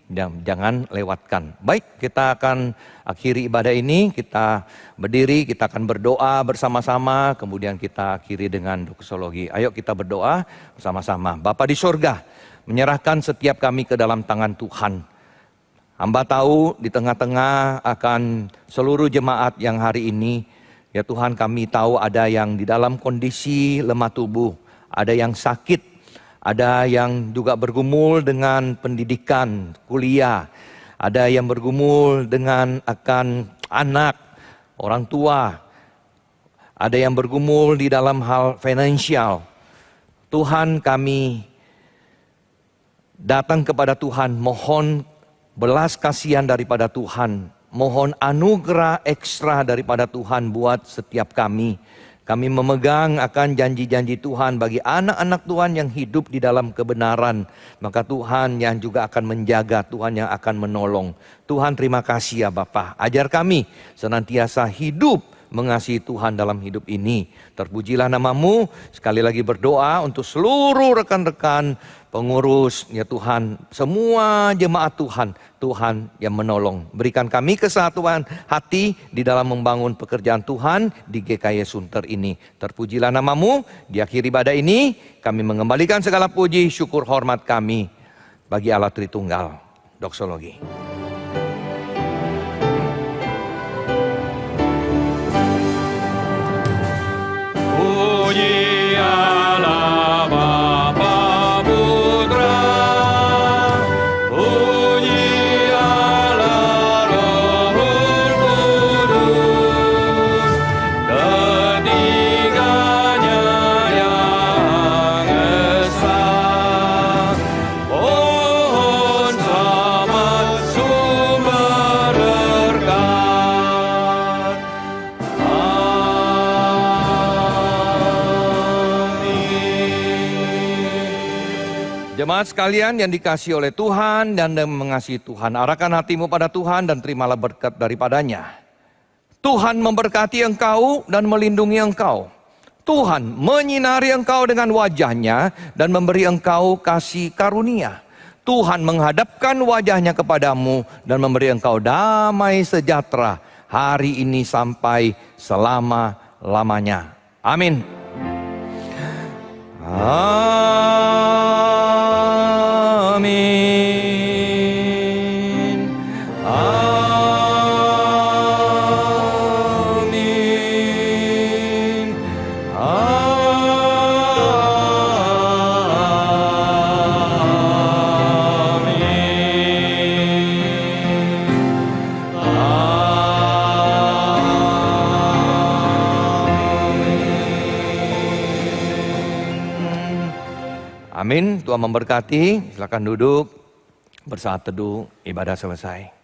jangan lewatkan. Baik, kita akan akhiri ibadah ini, kita berdiri, kita akan berdoa bersama-sama, kemudian kita akhiri dengan doksologi. Ayo kita berdoa bersama-sama. Bapa di sorga, menyerahkan setiap kami ke dalam tangan Tuhan. Hamba tahu di tengah-tengah akan seluruh jemaat yang hari ini, ya Tuhan, kami tahu ada yang di dalam kondisi lemah tubuh, ada yang sakit, ada yang juga bergumul dengan pendidikan, kuliah. Ada yang bergumul dengan akan anak, orang tua. Ada yang bergumul di dalam hal finansial. Tuhan, kami datang kepada Tuhan, mohon belas kasihan daripada Tuhan. Mohon anugerah ekstra daripada Tuhan buat setiap kami. Kami memegang akan janji-janji Tuhan bagi anak-anak Tuhan yang hidup di dalam kebenaran. Maka Tuhan yang juga akan menjaga, Tuhan yang akan menolong. Tuhan terima kasih ya Bapa. Ajar kami senantiasa hidup mengasihi Tuhan dalam hidup ini. Terpujilah namamu. Sekali lagi berdoa untuk seluruh rekan-rekan pengurus, ya Tuhan, semua jemaat Tuhan, Tuhan yang menolong. Berikan kami kesatuan hati di dalam membangun pekerjaan Tuhan di GKY Sunter ini. Terpujilah namamu. Di akhir ibadah ini kami mengembalikan segala puji, syukur, hormat kami bagi Allah Tritunggal. Doksologi. Puji Allah Bapa Putra, puji Allah Rohul Kudus, ketiganya yang esa. Pohon selamat sumber berkat. Jemaat sekalian yang dikasihi oleh Tuhan dan mengasihi Tuhan, arahkan hatimu pada Tuhan dan terimalah berkat daripadanya. Tuhan memberkati engkau dan melindungi engkau. Tuhan menyinari engkau dengan wajahnya dan memberi engkau kasih karunia. Tuhan menghadapkan wajahnya kepadamu dan memberi engkau damai sejahtera hari ini sampai selama-lamanya. Amin. Amin. Amin. Amin. Tuhan memberkati. Silakan duduk. Bersaat teduh, ibadah selesai.